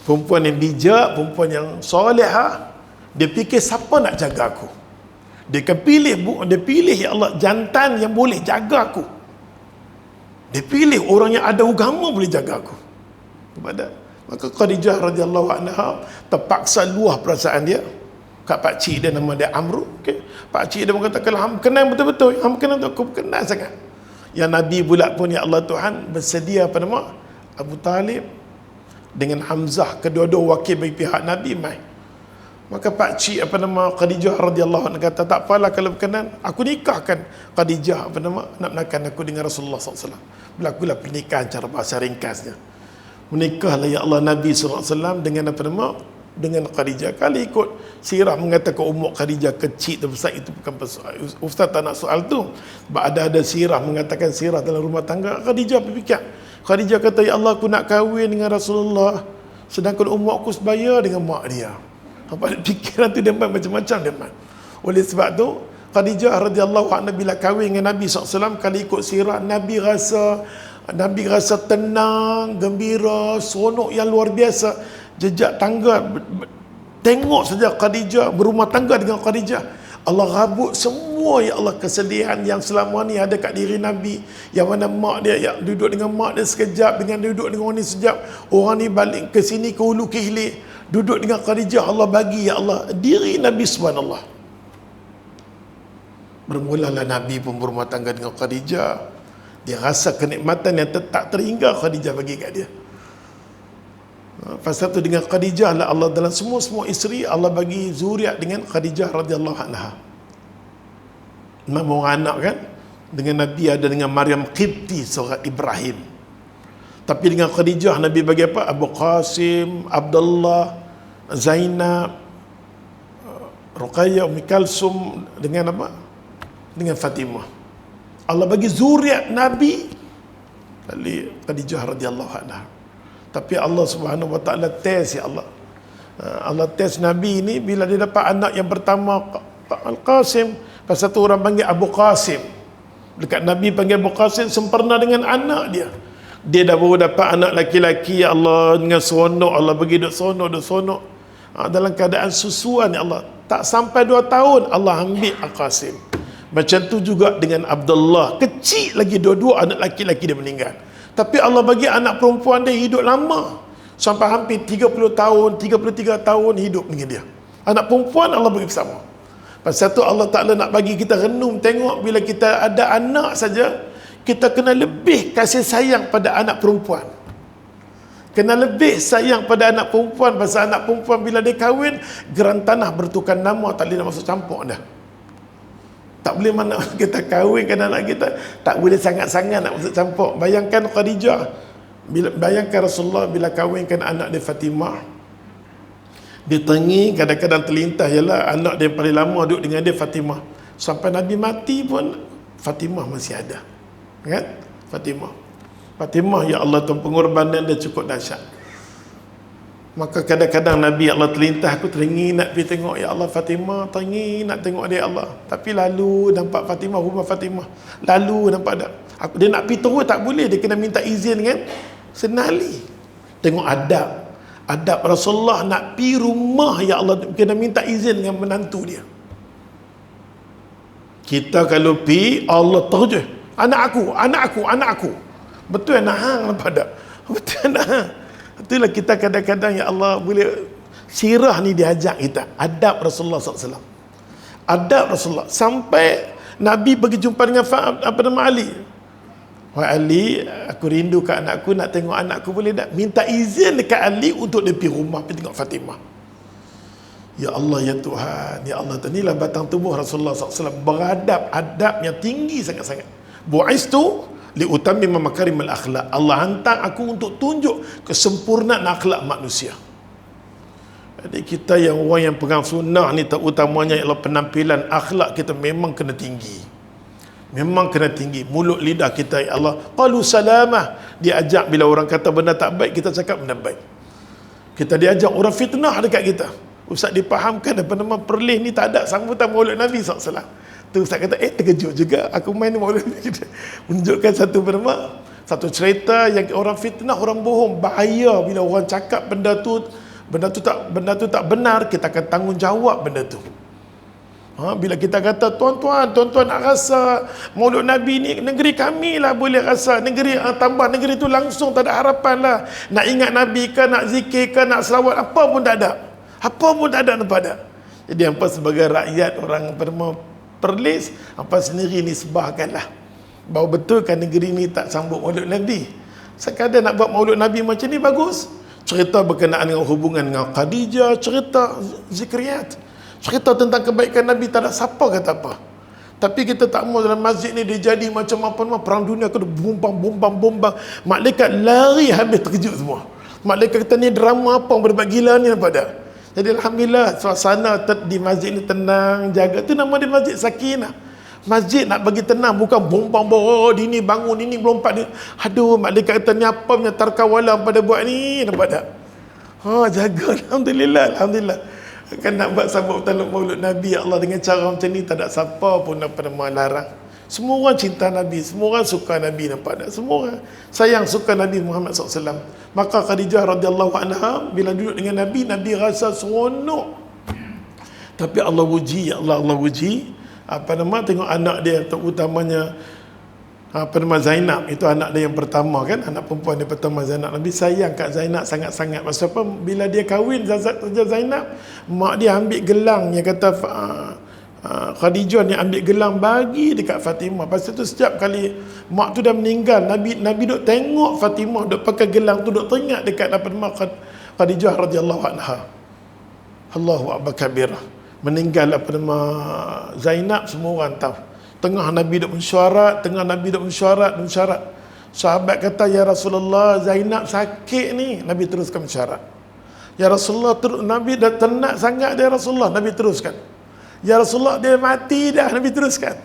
Perempuan yang bijak, perempuan yang solehah. Dia fikir, siapa nak jaga aku? Dia pilih ya Allah, jantan yang boleh jaga aku. Dia pilih orang yang ada agama boleh jaga aku. Maka Khadijah radhiyallahu anha terpaksa luah perasaan dia kat pakcik dia, nama dia Amru. Pakcik dia pun kata, kalau hang kenal betul-betul, hang kenal tu, aku kenal sangat. Yang Nabi pula pun, ya Allah Tuhan, bersedia apa nama? Abu Talib dengan Hamzah, kedua-dua wakil bagi pihak Nabi mai. Maka pakcik apa nama Khadijah radhiyallahu anha kata, tak apalah kalau berkenan, aku nikahkan Khadijah apa nama, nak menakan aku dengan Rasulullah SAW. Berlakulah pernikahan cara bahasa ringkasnya. Menikahlah ya Allah Nabi SAW dengan apa nama, dengan Khadijah. Kali ikut sirah mengatakan umur Khadijah kecil terbesar, itu bukan persoalan. Ustaz tak nak soal tu. Ada sirah mengatakan sirah dalam rumah tangga. Khadijah berfikir, Khadijah kata, ya Allah, aku nak kahwin dengan Rasulullah, sedangkan umur aku sebaya dengan mak dia. Apa fikiran tu dia macam-macam dia. Oleh sebab tu Khadijah radhiyallahu anha bila kahwin dengan Nabi SAW, kalau ikut sirah, Nabi rasa tenang, gembira, seronok yang luar biasa. jejak tangga, tengok saja Khadijah berumah tangga dengan Khadijah. Allah rabut semua ya Allah kesedihan yang selama ni ada kat diri Nabi. Yang mana mak dia yang duduk dengan mak dia sekejap, dengan duduk dengan orang ni sekejap, orang ni balik ke sini ke hulu ke hilir, duduk dengan Khadijah. Allah bagi ya Allah diri Nabi subhanallah. Bermulalah Nabi pun berumah tangga dengan Khadijah. Dia rasa kenikmatan yang tak terhingga Khadijah bagi kat dia. Pasal tu dengan Khadijah lah Allah dalam semua isteri Allah bagi zuriat dengan Khadijah radhiyallahu anha. Memang anak kan, dengan Nabi ada dengan Maryam Qibti seorang Ibrahim. Tapi dengan Khadijah Nabi bagi apa? Abu Qasim, Abdullah, Zainab, Ruqayyah, Ummi Kalsum, dengan apa? Dengan Fatimah. Allah bagi zuriat Nabi dari Khadijah radhiyallahu anha. Tapi Allah Subhanahu wa taala test ya Allah. Allah test Nabi ni bila dia dapat anak yang pertama Al-Qasim, pasal tu orang panggil Abu Qasim. Dekat Nabi panggil Abu Qasim sempurna dengan anak dia. Dia dah baru dapat anak laki-laki ya Allah, dengan seronok Allah bagi duk seronok. Dalam keadaan susuan ya Allah. Tak sampai 2 tahun Allah ambil Al-Qasim. Macam tu juga dengan Abdullah. Kecil lagi dua-dua anak laki-laki dia meninggal. Tapi Allah bagi anak perempuan dia hidup lama. Sampai hampir 30 tahun, 33 tahun hidup dengan dia. Anak perempuan Allah bagi bersama. Pasal tu Allah Ta'ala nak bagi kita renung. Tengok bila kita ada anak saja, kita kena lebih kasih sayang pada anak perempuan. Kena lebih sayang pada anak perempuan. Pasal anak perempuan bila dia kahwin, geran tanah bertukar nama, tak boleh nak masuk campur dah. Tak boleh mana kita kahwinkan anak kita, tak boleh sangat-sangat nak masuk campur. Bayangkan Khadijah, bayangkan Rasulullah bila kahwinkan anak dia Fatimah. Dia tengi kadang-kadang terlintas ialah anak dia paling lama duduk dengan dia Fatimah. Sampai Nabi mati pun Fatimah masih ada. Kan? Fatimah ya Allah Tuhan, pengorbanan dia cukup dahsyat. Maka kadang-kadang Nabi Allah terlintas, aku teringin nak pergi tengok ya Allah Fatimah, teringin nak tengok dia Allah. Tapi lalu nampak Fatimah, rumah Fatimah, lalu nampak tak. Dia nak pergi terus tak boleh, dia kena minta izin kan senali. Tengok adab Rasulullah nak pergi rumah ya Allah, kena minta izin dengan menantu dia. Kita kalau pergi Allah terus, anak aku. Betul nak hang nampak tak? Betul nak hang. Itulah kita kadang-kadang ya Allah boleh sirah ni diajak kita. Adab Rasulullah SAW. Adab Rasulullah. Sampai Nabi pergi jumpa dengan Ali. Wahai Ali, aku rindu kat anakku, nak tengok anakku, boleh tak? Minta izin dekat Ali untuk dia pergi rumah, pergi tengok Fatimah. Ya Allah, ya Tuhan, ya Allah. Inilah batang tubuh Rasulullah SAW. Beradab, adab yang tinggi sangat-sangat. Bu'istu liutammima makarimal akhlak. Allah hantar aku untuk tunjuk kesempurnaan akhlak manusia. Jadi kita yang orang yang pegang sunnah ni, terutamanya ialah penampilan akhlak kita memang kena tinggi. Memang kena tinggi. Mulut lidah kita ya Allah, qalu salamah. Diajak bila orang kata benda tak baik, kita cakap benda baik. Kita diajak orang fitnah dekat kita, Ustaz dipahamkan apa nama perlih ni tak ada sambutan Maulid Nabi SAW. Tu Ustaz kata, terkejut juga aku main Maulid Nabi. Menunjukkan satu cerita yang orang fitnah, orang bohong. Bahaya bila orang cakap benda tu tak benar, kita akan tanggungjawab benda tu. Bila kita kata tuan-tuan nak rasa Maulid Nabi ni negeri kami lah boleh rasa, negeri tambah negeri tu langsung tak ada harapan lah. Nak ingat Nabi ke, nak zikir ke, nak selawat, apa pun tak ada nampak tak? Jadi hampa sebagai rakyat orang Perlis, hampa sendiri nisbahkanlah bahawa betulkan negeri ni tak sambut Maulid Nabi. Sekadar nak buat Maulid Nabi macam ni bagus, cerita berkenaan dengan hubungan dengan Khadijah, cerita zikriyat, cerita tentang kebaikan Nabi, tak ada siapa kata apa. Tapi kita tak mahu dalam masjid ni dia jadi macam apa nama perang dunia, kena bombang. Malaikat lari habis terkejut semua. Malaikat kata ni drama apa berbuat gila ni apa dah. Jadi alhamdulillah suasana di masjid ni tenang, jaga. Tu nama dia Masjid Sakinah. Masjid nak bagi tenang, bukan bombang dini bangun, ini melompat ni. Aduh, malaikat kata ni apa punya tarkawala pada buat ni, nampak tak? Jaga. Alhamdulillah. Kan nak buat sambut taluk Maulid Nabi ya Allah dengan cara macam ni, tak ada siapa pun apa nama larang. Semua orang cinta Nabi, semua orang suka Nabi, nampak tak? Semua orang sayang suka Nabi Muhammad SAW. Maka Khadijah radhiyallahu anha bila duduk dengan Nabi, Nabi rasa seronok. Tapi Allah uji, Allah uji. Tengok anak dia, terutamanya Zainab, itu anak dia yang pertama kan, anak perempuan dia pertama Zainab. Nabi sayang kat Zainab sangat-sangat. Pasal apa? Bila dia kahwin Zainab, mak dia ambil gelangnya, kata Khadijah ni ambil gelang bagi dekat Fatimah. Pasal tu setiap kali mak tu dah meninggal, Nabi duk tengok Fatimah duk pakai gelang tu, duk teringat dekat mak Khadijah radhiyallahu anha. Allahu akbar kabirah. Meninggal Zainab, semua orang tahu. Tengah Nabi duk mesyuarat, sahabat kata, ya Rasulullah, Zainab sakit ni. Nabi teruskan mesyuarat. Ya Rasulullah, Nabi dah tenat sangat dia, Rasulullah. Nabi teruskan. Ya Rasulullah, dia mati dah. Nabi teruskan.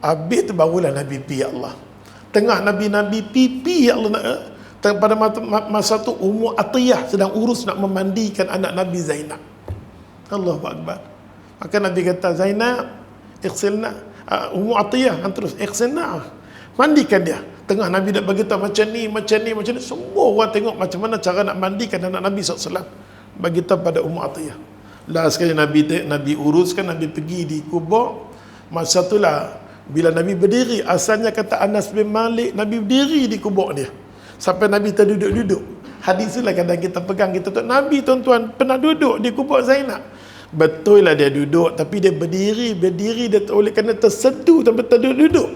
Habis tu barulah Nabi pi, ya Allah. Tengah Nabi pipi, ya Allah. Pada masa tu Ummu Atiyah sedang urus nak memandikan anak Nabi Zainab. Allahu akbar. Maka Nabi kata, Zainab, ighsilna. Ummu Atiyah terus, ighsilna, mandikan dia. Tengah Nabi dah beritahu macam ni. Semua orang tengok macam mana cara nak mandikan anak Nabi SAW. Beritahu pada Ummu Atiyah. Last sekali Nabi uruskan, Nabi pergi di kubur. Masa itulah bila Nabi berdiri, asalnya kata Anas bin Malik, Nabi berdiri di kubur dia sampai Nabi terduduk-duduk. Hadis itulah kadang kita pegang, kita tahu Nabi tuan-tuan pernah duduk di kubur Zainab. Betul lah dia duduk, tapi dia berdiri dia oleh kerana terseduh sampai terduduk.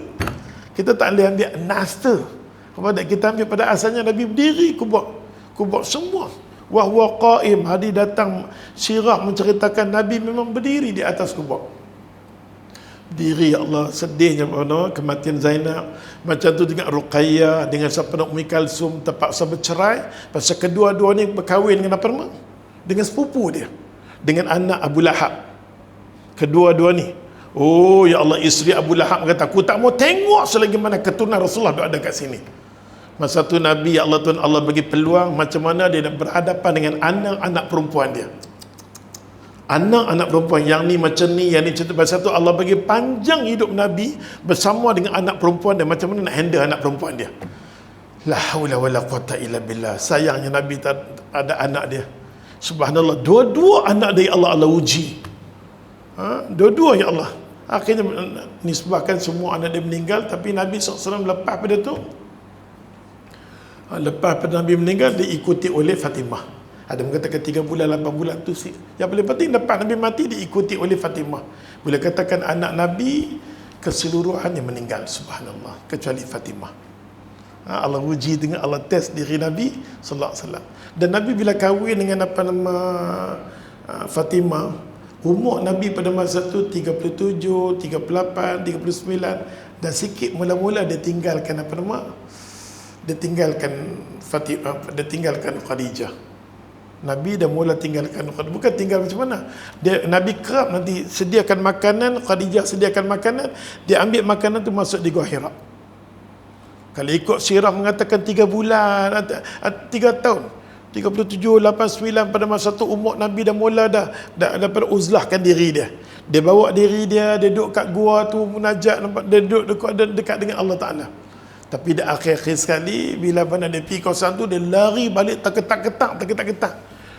Kita tak boleh ambil nas tu. Kita ambil pada asalnya Nabi berdiri kubur semua. Wahwa qaim, hadis datang sirah menceritakan Nabi memang berdiri di atas kubur. Berdiri, ya Allah, sedihnya kematian Zainab. Macam tu dengan Ruqayyah, dengan Ummi Kalsum terpaksa bercerai pasal kedua-dua ni berkahwin dengan apa? Dengan sepupu dia, dengan anak Abu Lahab. Kedua-dua ni, oh ya Allah, isteri Abu Lahab kata, aku tak mau tengok selagi mana keturunan Rasulullah ada kat sini. Masa tu Nabi, ya Allah, Tuhan Allah bagi peluang macam mana dia nak berhadapan dengan anak-anak perempuan dia. Anak-anak perempuan yang ni macam ni, yang ni macam tu. Masa tu Allah bagi panjang hidup Nabi bersama dengan anak perempuan dia. Macam mana nak handle anak perempuan dia. La haula wala quwata illa billah. Sayangnya Nabi tak ada anak dia. Subhanallah, dua-dua anak dia Allah uji. Dua-dua, ya Allah. Akhirnya nisbahkan semua anak dia meninggal. Tapi Nabi SAW lepas pada tu, lepas pada Nabi meninggal, diikuti oleh Fatimah. Ada mengatakan 3 bulan, 8 bulan tu. Yang paling penting, lepas Nabi mati, diikuti oleh Fatimah. Bila katakan anak Nabi, keseluruhannya meninggal, subhanallah, kecuali Fatimah. Allah uji dengan, Allah test diri Nabi sallallahu alaihi wasallam. Dan Nabi bila kahwin dengan Fatimah, umur Nabi pada masa tu 37, 38, 39, dan sikit mula-mula dia tinggalkan dia tinggalkan Khadijah. Nabi dah mula tinggalkan Khadijah. Bukan tinggal macam mana, Nabi kerap nanti sediakan makanan, Khadijah sediakan makanan, dia ambil makanan tu masuk di Gua Hira. Kalau ikut sirah mengatakan 3 bulan, 3 tahun, 37, 89, pada masa tu umur Nabi dah mula dah uzlahkan diri dia. Dia bawa diri dia duduk kat gua tu munajat, dia duduk dekat dengan Allah Ta'ala. Tapi dah akhir-akhir sekali, bila mana dia pergi kawasan tu, dia lari balik terketak-ketak.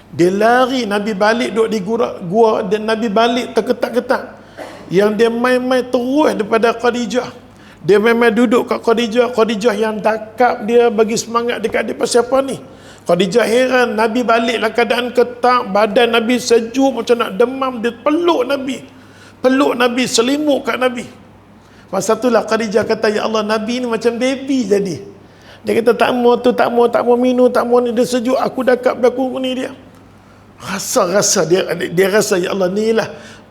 Dia lari, Nabi balik duduk di gua, dan Nabi balik terketak-ketak. Yang dia main-main terus daripada Khadijah. Dia memang duduk kat Khadijah yang dakap dia, bagi semangat dekat dia. Pasal apa ni? Khadijah heran, Nabi balik dalam keadaan ketak, badan Nabi sejuk macam nak demam. Dia peluk Nabi, selimut kat Nabi. Masa itulah Khadijah kata, ya Allah, Nabi ni macam baby jadi. Dia kata, tak mau minum, tak mau ni, dia sejuk, aku dakap aku ni dia. Rasa dia rasa, ya Allah, ni lah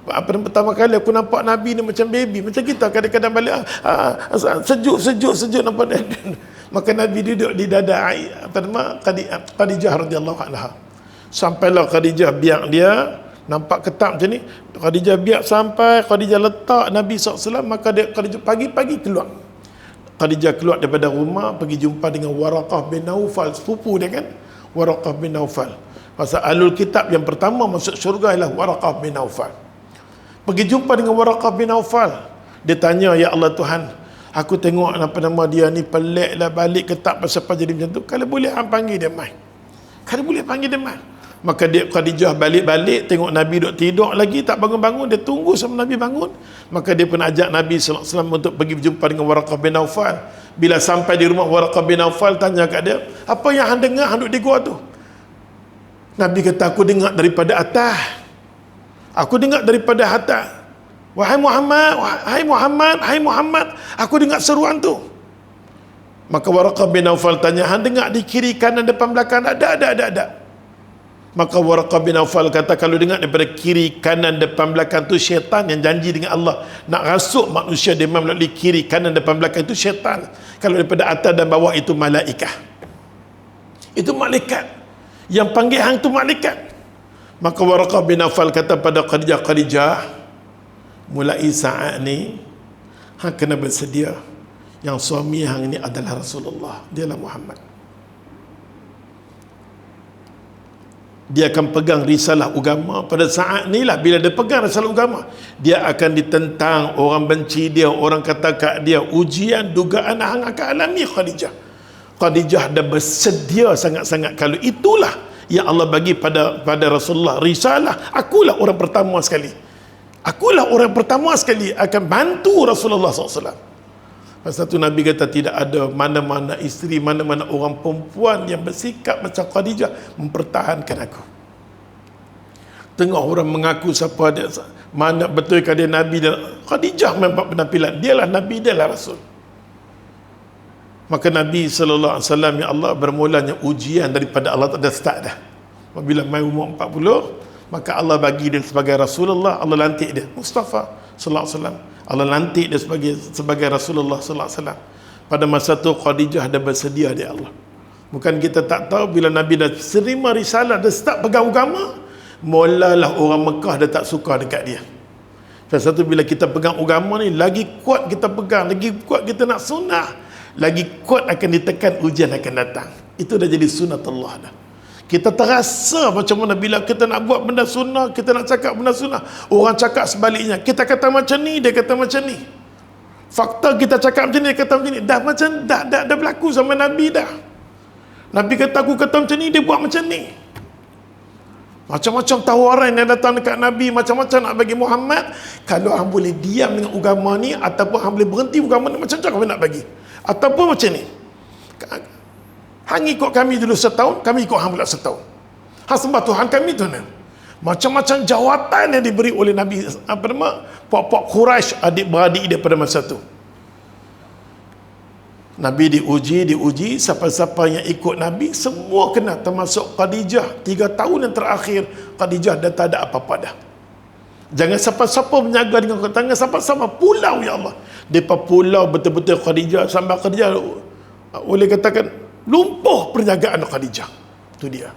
pertama kali aku nampak Nabi ni macam baby. Macam kita kadang-kadang balik sejuk nampak dia. Maka Nabi duduk di dada Khadijah radhiyallahu anha. Sampailah Khadijah biar dia nampak ketak macam ni. Khadijah biar sampai Khadijah letak Nabi SAW. Maka Khadijah pagi-pagi keluar. Khadijah keluar daripada rumah, pergi jumpa dengan Waraqah bin Naufal, sepupu dia kan, Waraqah bin Naufal. Pasal Ahlul Kitab yang pertama masuk syurga ialah Waraqah bin Naufal. Pergi jumpa dengan Waraqah bin Naufal. Dia tanya, ya Allah Tuhan, Aku tengok apa nama dia ni pelik lah, balik ke tak pasal apa jadi macam tu. Kalau boleh hang panggil dia mai. Kalau boleh panggil dia mai. Maka dia Khadijah balik-balik tengok Nabi duk tidur lagi, tak bangun-bangun, dia tunggu sampai Nabi bangun. Maka dia pun ajak Nabi sallallahu alaihi wasallam untuk pergi berjumpa dengan Waraqah bin Naufal. Bila sampai di rumah Waraqah bin Naufal, tanya kat dia, "Apa yang hang dengar hang duk di gua tu?" Nabi kata, "Aku dengar daripada atas. Aku dengar daripada atas. Wahai Muhammad, wahai Muhammad, hai Muhammad, aku dengar seruan tu." Maka Waraqah bin Naufal tanya, "Hang dengar di kiri kanan depan belakang?" Ada. Maka Waraqah bin Naufal kata, "Kalau dengar daripada kiri kanan depan belakang tu syaitan yang janji dengan Allah nak rasuk manusia dia melalui kiri kanan depan belakang, itu syaitan. Kalau daripada atas dan bawah itu malaikah. Itu malaikat. Yang panggil hang tu malaikat." Maka Waraqah bin Naufal kata pada Khadijah, mulai saat ni hang kena bersedia yang suami hang ni adalah Rasulullah, dialah Muhammad. Dia akan pegang risalah agama. Pada saat ni lah, bila dia pegang risalah agama, dia akan ditentang, orang benci dia, orang kata kat dia, ujian, dugaan hang akan alami. Khadijah dah bersedia sangat-sangat. Kalau itulah yang Allah bagi pada Rasulullah, risalah, akulah orang pertama sekali akan bantu Rasulullah SAW. Pasal tu Nabi kata tidak ada mana-mana isteri, mana-mana orang perempuan yang bersikap macam Khadijah mempertahankan aku. Tengok orang mengaku siapa dia, mana betulkah dia Nabi dan Khadijah memang penampilan, dialah Nabi, dialah Rasul. Maka Nabi SAW, ya Allah, bermulanya ujian daripada Allah, tak ada start dah. Apabila mai umur 40, maka Allah bagi dia sebagai Rasulullah, Allah lantik dia Mustafa sallallahu alaihi wasallam. Allah lantik dia sebagai Rasulullah sallallahu alaihi wasallam. Pada masa tu Khadijah dah bersedia dia Allah. Bukan kita tak tahu, bila Nabi dah terima risalah, dah start pegang agama, mulalah orang Mekah dah tak suka dekat dia. Pasal tu bila kita pegang agama ni, lagi kuat kita pegang, lagi kuat kita nak sunnah, lagi kuat akan ditekan, ujian akan datang. Itu dah jadi sunatullah dah. Kita terasa macam mana bila kita nak buat benda sunnah, kita nak cakap benda sunnah, orang cakap sebaliknya. Kita kata macam ni, dia kata macam ni. Fakta kita cakap macam ni, dia kata macam ni. Dah berlaku sama Nabi dah. Nabi kata aku kata macam ni, dia buat macam ni. Macam-macam tawaran yang datang dekat Nabi, macam-macam nak bagi Muhammad. Kalau hang boleh diam dengan agama ni, ataupun hang boleh berhenti agama ni, macam-macam kau nak bagi. Ataupun macam ni, hang ikut kami dulu setahun, kami ikut hang pula setahun. Hang sembah Tuhan kami tu ni. Macam-macam jawatan yang diberi oleh Nabi, puak-puak Quraisy, adik-beradik dia pada masa tu. Nabi diuji, siapa-siapa yang ikut Nabi semua kena, termasuk Khadijah. 3 tahun yang terakhir Khadijah dah tak ada apa-apa dah. Jangan siapa-siapa menjaga dengan tangan, siapa-siapa pulau, ya Allah. Depa pulau betul-betul Khadijah, sampai Khadijah boleh katakan lumpuh perniagaan Khadijah. Itu dia.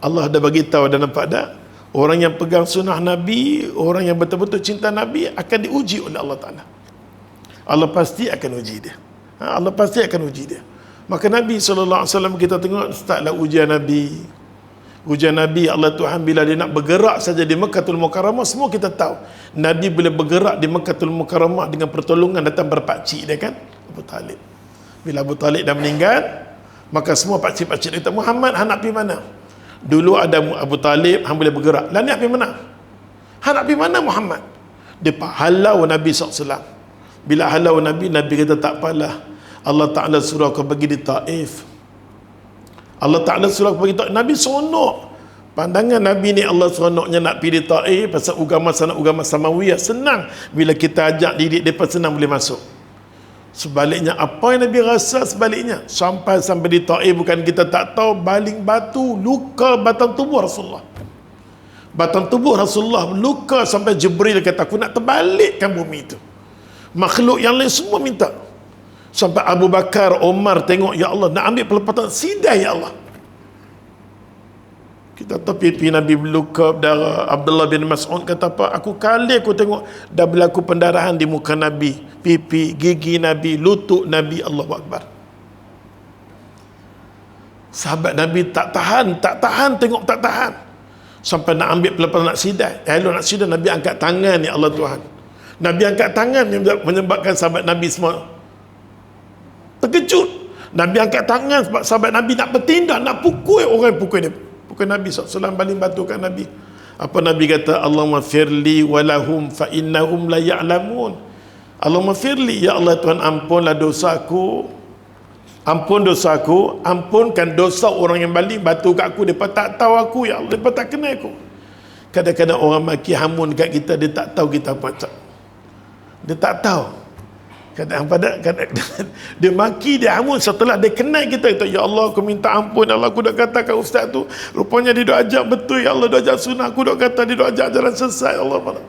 Allah dah bagi tahu, dah nampak dah, orang yang pegang sunnah Nabi, orang yang betul-betul cinta Nabi akan diuji oleh Allah Ta'ala. Allah pasti akan uji dia. Allah pasti akan uji dia. Maka Nabi SAW, kita tengok startlah ujian Nabi. Ujian Nabi, Allah Tuhan bila dia nak bergerak saja di Mekkatul Mukarramah, semua kita tahu Nabi boleh bergerak di Mekkatul Mukarramah dengan pertolongan datang berpakcik dia kan, Abu Talib. Bila Abu Talib dah meninggal, maka semua pakcik-pakcik dia kata, Muhammad, hang nak pergi mana? Dulu ada Abu Talib, hang boleh bergerak. Lah ni nak pergi mana? Hang nak pergi mana Muhammad? Dia halau Nabi SAW. Bila halau Nabi, Nabi kata tak apalah, Allah Ta'ala suruh kau pergi di Taif. Allah Ta'ala suruh kau pergi Taif. Nabi seronok. Pandangan Nabi ni, Allah seronoknya nak pergi di Taif pasal agama sana, agama Samawiyah. Senang. Bila kita ajak didik mereka, senang boleh masuk. Sebaliknya, apa yang Nabi rasa sebaliknya? Sampai di Taif, bukan kita tak tahu, baling batu, luka batang tubuh Rasulullah. Batang tubuh Rasulullah luka sampai Jibril kata, aku nak terbalikkan bumi itu. Makhluk yang lain semua minta. Sampai Abu Bakar, Omar tengok, ya Allah, nak ambil pelepatan sidai, ya Allah. Kita tahu pipi Nabi berluka berdarah. Abdullah bin Mas'ud kata apa? Aku tengok dah berlaku pendarahan di muka Nabi, pipi, gigi Nabi, lutut Nabi. Allahu Akbar. Sahabat Nabi tak tahan tengok, tak tahan. Sampai nak ambil pelepatan nak sidai. Nak sidai, Nabi angkat tangan, ya Allah Tuhan. Nabi angkat tangan menyebabkan sahabat Nabi semua terkejut. Nabi angkat tangan sebab sahabat Nabi nak bertindak, nak pukul orang, pukul dia, pukul Nabi SAW, baling batu kat Nabi. Apa Nabi kata? Allahumma firli walahum fa innahum la ya'lamun. Allahumma firli, ya Allah Tuhan, ampunlah dosaku, ampun dosaku, ampunkan dosa orang yang baling batu kat aku. Mereka tak tahu aku, ya Allah, mereka tak kenal aku. Kadang-kadang orang maki hamun kat kita, dia tak tahu kita apa cak. Dia tak tahu. Kadang-kadang dia maki, dia hamun setelah dia kenal kita. Kata, ya Allah, aku minta ampun, ya Allah, aku dah kata kat ustaz tu, rupanya dia dah ajak betul, ya Allah, dah ajak sunnah, aku dah kata dia dah ajak jalan sesat, ya Allah.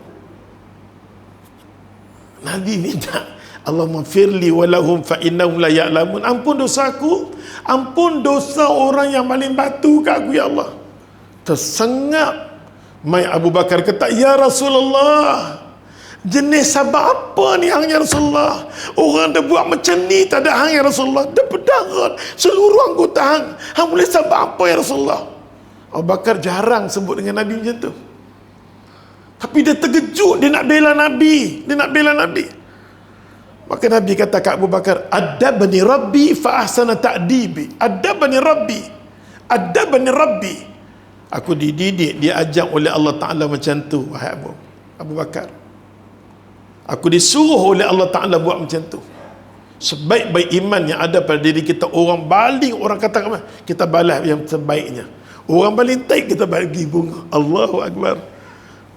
Nabi minta, Allahumma firli walahum fa innahum la ya'lamun. Ampun dosaku, ampun dosa orang yang baling batu kat aku, ya Allah. Tersengap mai Abu Bakar kata, ya Rasulullah, jenis sabab apa ni hang ya Rasulullah? Orang dia buat macam ni tak ada hang ya Rasulullah. Dia berdarah seluruh anggota hang. Hang boleh sabab apa ya Rasulullah? Abu Bakar jarang sebut dengan Nabi macam tu. Tapi dia terkejut, dia nak bela Nabi. Dia nak bela Nabi. Maka Nabi kata kat Abu Bakar, adabani Rabbi fa ahsana ta'dibi. Adabani Rabbi. Adabani Rabbi. Aku dididik, diajar oleh Allah Ta'ala macam tu, wahai Abu Bakar. Aku disuruh oleh Allah Ta'ala buat macam tu. Sebaik-baik iman yang ada pada diri kita, orang baling, orang kata apa, kita balas yang terbaiknya. Orang baling taik, kita bagi bunga. Allahu Akbar.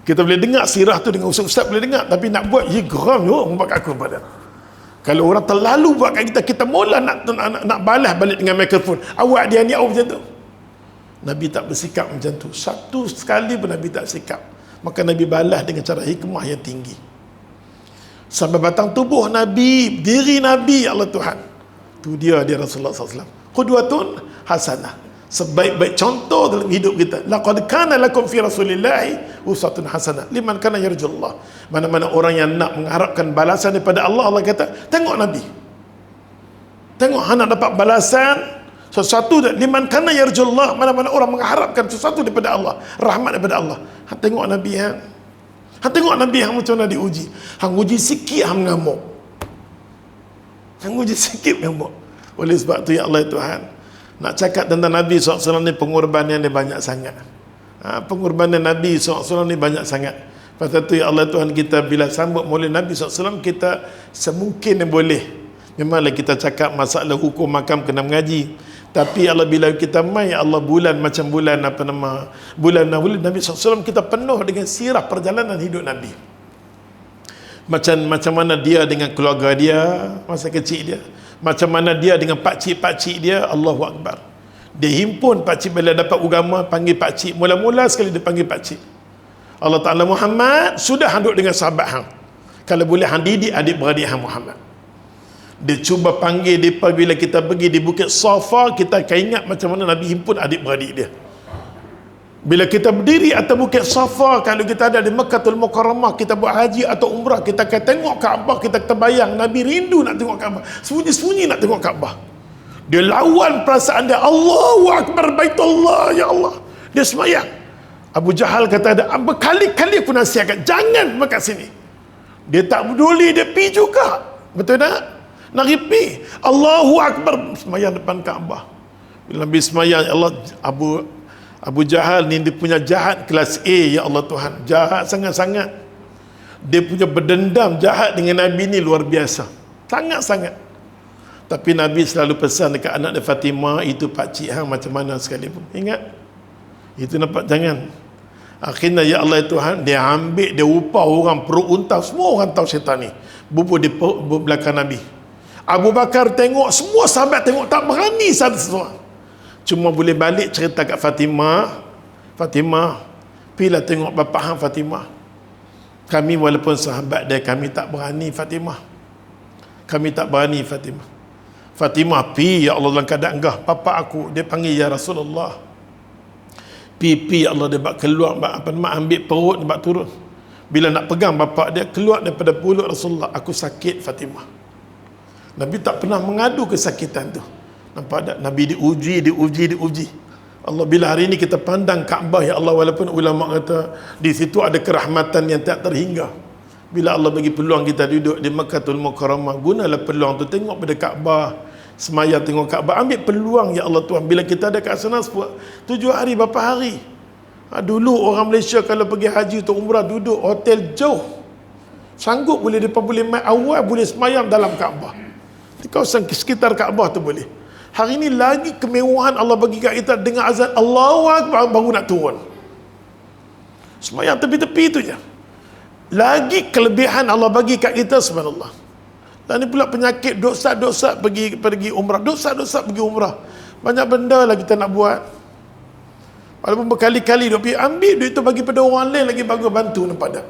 Kita boleh dengar sirah tu dengan ustaz-ustaz boleh dengar, tapi nak buat geram orang buat aku pada. Kalau orang terlalu buat kat kita, kita mula nak balas balik dengan mikrofon. Awak dia ni awak macam tu. Nabi tak bersikap macam tu. Satu sekali pun Nabi tak sikap. Maka Nabi balas dengan cara hikmah yang tinggi. Sampai batang tubuh Nabi, diri Nabi, ya Allah Tuhan. Tu dia Rasulullah SAW. Qudwatun hasanah. Sebaik-baik contoh dalam hidup kita. Laqad kana lakum fi Rasulillahi uswatun hasanah liman kana yarjullah. Mana-mana orang yang nak mengharapkan balasan daripada Allah, Allah kata, tengok Nabi. Tengok anak dapat balasan sesuatu liman kana yarjullah, mana-mana orang mengharapkan sesuatu daripada Allah, rahmat daripada Allah. Hang tengok Nabi hang. Hang tengok Nabi hang macam mana diuji. Hang uji sikit hang mengamuk. Hang uji sikit mengamuk. Oleh sebab tu ya Allah Tuhan, nak cakap tentang Nabi SAW ni, pengorbanan dia banyak sangat. Pengorbanan Nabi SAW ni banyak sangat. Pasal tu ya Allah Tuhan, kita bila sambut maulid Nabi SAW, kita semungkin yang boleh. Memanglah kita cakap masalah hukum makam kena mengaji. Tapi Allah, bila kita mai Allah bulan macam bulan bulan Nabi SAW, kita penuh dengan sirah perjalanan hidup Nabi. Macam mana dia dengan keluarga dia masa kecil dia, macam mana dia dengan pakcik-pakcik dia. Allahu Akbar. Dia himpun pakcik, bila dapat agama panggil pakcik. Mula-mula sekali dia panggil pakcik. Allah Ta'ala, Muhammad, sudah handuk dengan sahabat hang, kalau boleh hang didik adik-beradik hang Muhammad. Dia cuba panggil mereka. Bila kita pergi di Bukit Safa, kita akan ingat macam mana Nabi himpun adik-beradik dia. Bila kita berdiri atas Bukit Safa, kalau kita ada di Mekkatul Mukarramah, kita buat haji atau umrah, kita akan tengok Kaabah, kita terbayang Nabi rindu nak tengok Kaabah, sembunyi-sembunyi nak tengok Kaabah. Dia lawan perasaan dia, Allahu Akbar Baitullah, ya Allah. Dia semayang. Abu Jahal kata, ada berkali-kali pun nasihatkan, jangan dekat sini. Dia tak peduli, dia pergi juga. Betul tak? Nak pergi. Allahu Akbar, semayang depan Kaabah. Bila Nabi semayang, ya Allah, Abu Jahal ni dia punya jahat kelas A, ya Allah Tuhan. Jahat sangat-sangat. Dia punya berdendam jahat dengan Nabi ni luar biasa. Sangat-sangat. Tapi Nabi selalu pesan dekat anak dia Fatimah, itu pakcik hang macam mana sekalipun. Ingat? Itu nampak, jangan. Akhirnya ya Allah Tuhan, dia ambil, dia upah orang perut unta. Semua orang tahu syaitan ni. Bubur di belakang Nabi. Abu Bakar tengok, semua sahabat tengok, tak berani satu seorang. Cuma boleh balik cerita kat Fatimah, pergilah tengok bapa hang Fatimah. Kami walaupun sahabat dia, kami tak berani Fatimah. Kami tak berani Fatimah. Fatimah pergi, ya Allah, dalam keadaan enggah. Papa aku, dia panggil ya Rasulullah. Pipi ya Allah, dia bak keluar, ambil perut, dia bak turun. Bila nak pegang bapa dia, keluar daripada pulut Rasulullah, aku sakit Fatimah. Nabi tak pernah mengadu kesakitan tu. Nampak tak? Nabi diuji. Allah, bila hari ini kita pandang Kaabah, ya Allah, walaupun ulama kata di situ ada kerahmatan yang tak terhingga. Bila Allah bagi peluang kita duduk di Makkahul Mukarramah, gunalah peluang tu, tengok pada Kaabah, semayang tengok Kaabah, ambil peluang ya Allah Tuhan. Bila kita ada kat sana 7 hari, berapa hari? Dulu orang Malaysia kalau pergi haji atau umrah duduk hotel jauh, sanggup boleh, mereka boleh main awal, boleh semayang dalam Kaabah, di kawasan sekitar Kaabah tu boleh. Hari ni lagi kemewahan Allah bagi kat kita, dengan azan Allahu Akbar baru nak turun, semayang tepi-tepi tu je. Lagi kelebihan Allah bagi kat kita, subhanallah. Dan ni pula penyakit dosa-dosa pergi umrah, dosa-dosa pergi umrah, banyak benda lah kita nak buat. Walaupun berkali-kali duk pergi, ambil duit tu bagi pada orang lain lagi bagus, bantu, nampak tak?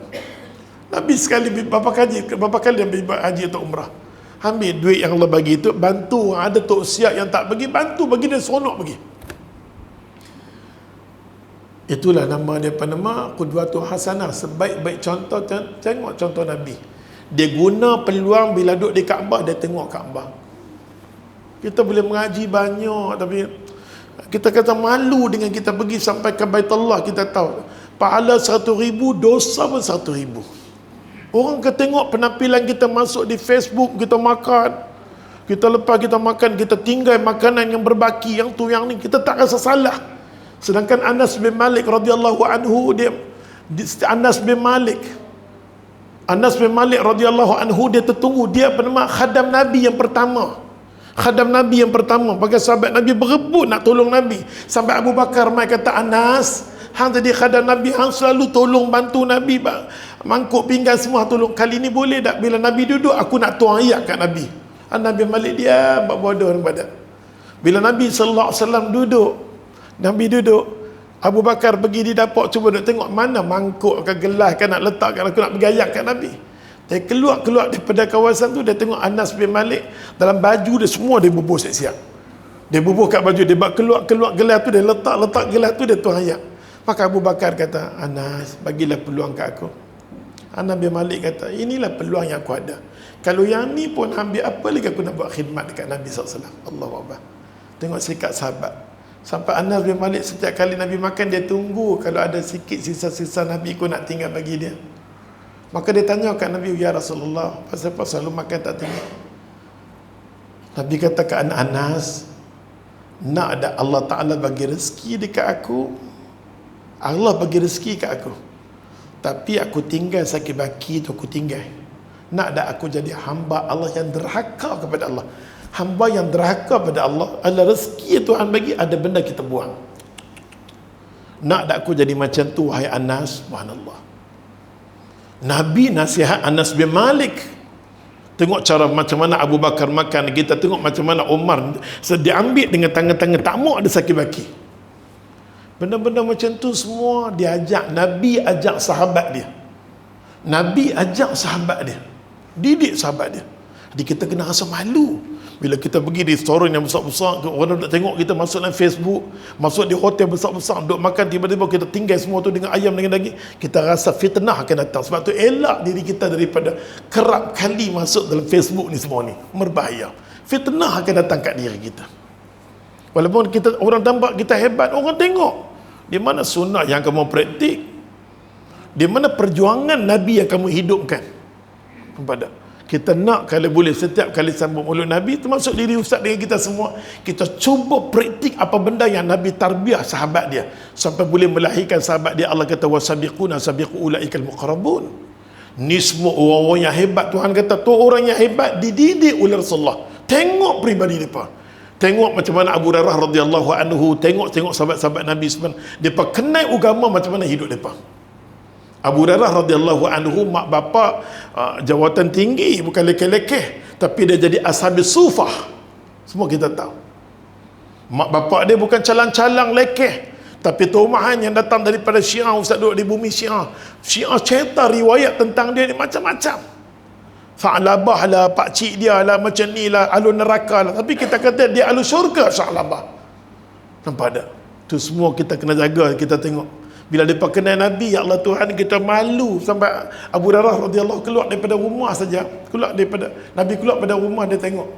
Nabi sekali berapa kali dia pergi haji atau umrah, ambil duit yang Allah bagi itu, bantu. Ada tok siap yang tak pergi, bantu, bagi dia seronok pergi. Itulah nama dia, nama Qudwatul Hasanah, sebaik-baik contoh. Tengok contoh Nabi, dia guna peluang bila duduk di Kaabah, dia tengok Kaabah. Kita boleh mengaji banyak, tapi kita kata malu dengan kita pergi sampai ke Baitullah. Kita tahu pahala 100,000, dosa pun 100,000. Orang ke tengok penampilan kita masuk di Facebook, kita makan, kita lepas kita makan, kita tinggal makanan yang berbaki, yang tu yang ni, kita tak rasa salah. Sedangkan Anas bin Malik radhiyallahu anhu, Anas bin Malik radhiyallahu anhu, dia tertunggu, dia bernama khadam Nabi yang pertama. Khadam Nabi yang pertama. Bagi sahabat Nabi berebut nak tolong Nabi, sampai Abu Bakar mai kata, Anas, hang jadi khadam Nabi, hang selalu tolong bantu Nabi, mangkuk pinggan semua tolong. Kali ni boleh tak bila Nabi duduk aku nak tuang ayat kat Nabi? Nabi Malik dia buat bodoh nampak tak? Bila Nabi sallallahu alaihi wasallam duduk, Nabi duduk, Abu Bakar pergi di dapur, cuba nak tengok mana mangkuk ke gelas kan nak letak kat aku, nak bergayak kat Nabi. Dia keluar daripada kawasan tu, dia tengok Anas bin Malik dalam baju dia semua, dia bubuh siap-siap. Dia bubuh kat baju dia, keluar gelas tu, dia letak gelas tu, dia tuang ayat. Maka Abu Bakar kata, Anas, bagilah peluang kat aku. Anas bin Malik kata, inilah peluang yang aku ada. Kalau yang ni pun ambil, apa lagi aku nak buat khidmat dekat Nabi SAW. Allahu Akbar. Tengok sikap sahabat. Sampai Anas bin Malik setiap kali Nabi makan, dia tunggu kalau ada sikit sisa-sisa Nabi ku nak tinggal bagi dia. Maka dia tanya kat Nabi, ya Rasulullah, pasal selalu makan tak tinggal? Nabi kata ke Anas, nak ada Allah Ta'ala bagi rezeki dekat aku, Allah bagi rezeki kat aku, tapi aku tinggal sakit baki tu, aku tinggal. Nak ada aku jadi hamba Allah yang derhaka kepada Allah. Hamba yang derhaka pada Allah, adalah rezeki Tuhan bagi, ada benda kita buang. Nak tak aku jadi macam tu, wahai Anas? Subhanallah. Nabi nasihat Anas bin Malik. Tengok cara macam mana Abu Bakar makan, kita tengok macam mana Umar diambil dengan tangan-tangan, tak mau ada sakit baki. Benda-benda macam tu semua diajak Nabi, ajak sahabat dia. Nabi ajak sahabat dia, didik sahabat dia. Jadi kita kena rasa malu bila kita pergi di restoran yang besar-besar, orang nak tengok kita masuk dalam Facebook, masuk di hotel besar-besar, duduk makan, tiba-tiba kita tinggal semua tu dengan ayam, dengan daging. Kita rasa fitnah akan datang. Sebab tu elak diri kita daripada kerap kali masuk dalam Facebook ni semua ni, berbahaya. Fitnah akan datang kat diri kita. Walaupun kita, orang nampak kita hebat, orang tengok di mana sunnah yang kamu praktik, di mana perjuangan Nabi yang kamu hidupkan. Nampak tak? Kita nak kalau boleh setiap kali sambung mulut Nabi, termasuk diri ustaz dengan kita semua, kita cuba praktik apa benda yang Nabi tarbiyah sahabat dia sampai boleh melahirkan sahabat dia. Allah kata wasabiquna sabiqu ulaikal muqarrabun. Ni semua orang-orang yang hebat. Tuhan kata tu orang yang hebat dididik oleh Rasulullah. Tengok peribadi depa. Tengok macam mana Abu Hurairah radhiyallahu anhu, tengok sahabat-sahabat Nabi sebenarnya depa kenal agama macam mana hidup depa. Abu Hurairah radhiyallahu anhu, mak bapak jawatan tinggi, bukan lekeh-lekeh, tapi dia jadi ashabi sufah. Semua kita tahu. Mak bapak dia bukan calang-calang lekeh, tapi tumahan yang datang daripada Syiah. Ustaz duduk di bumi Syiah. Syiah cerita riwayat tentang dia ni macam-macam. Sa'labah lah, pakcik dia lah, macam ni lah, ahlu neraka lah. Tapi kita kata dia ahlu syurga, Sa'labah. Nampak tak? Tu semua kita kena jaga, kita tengok. Bila mereka kenal Nabi, ya Allah Tuhan, kita malu. Sampai Abu Hurairah radhiyallahu keluar daripada rumah saja, Nabi keluar daripada rumah, dia tengok.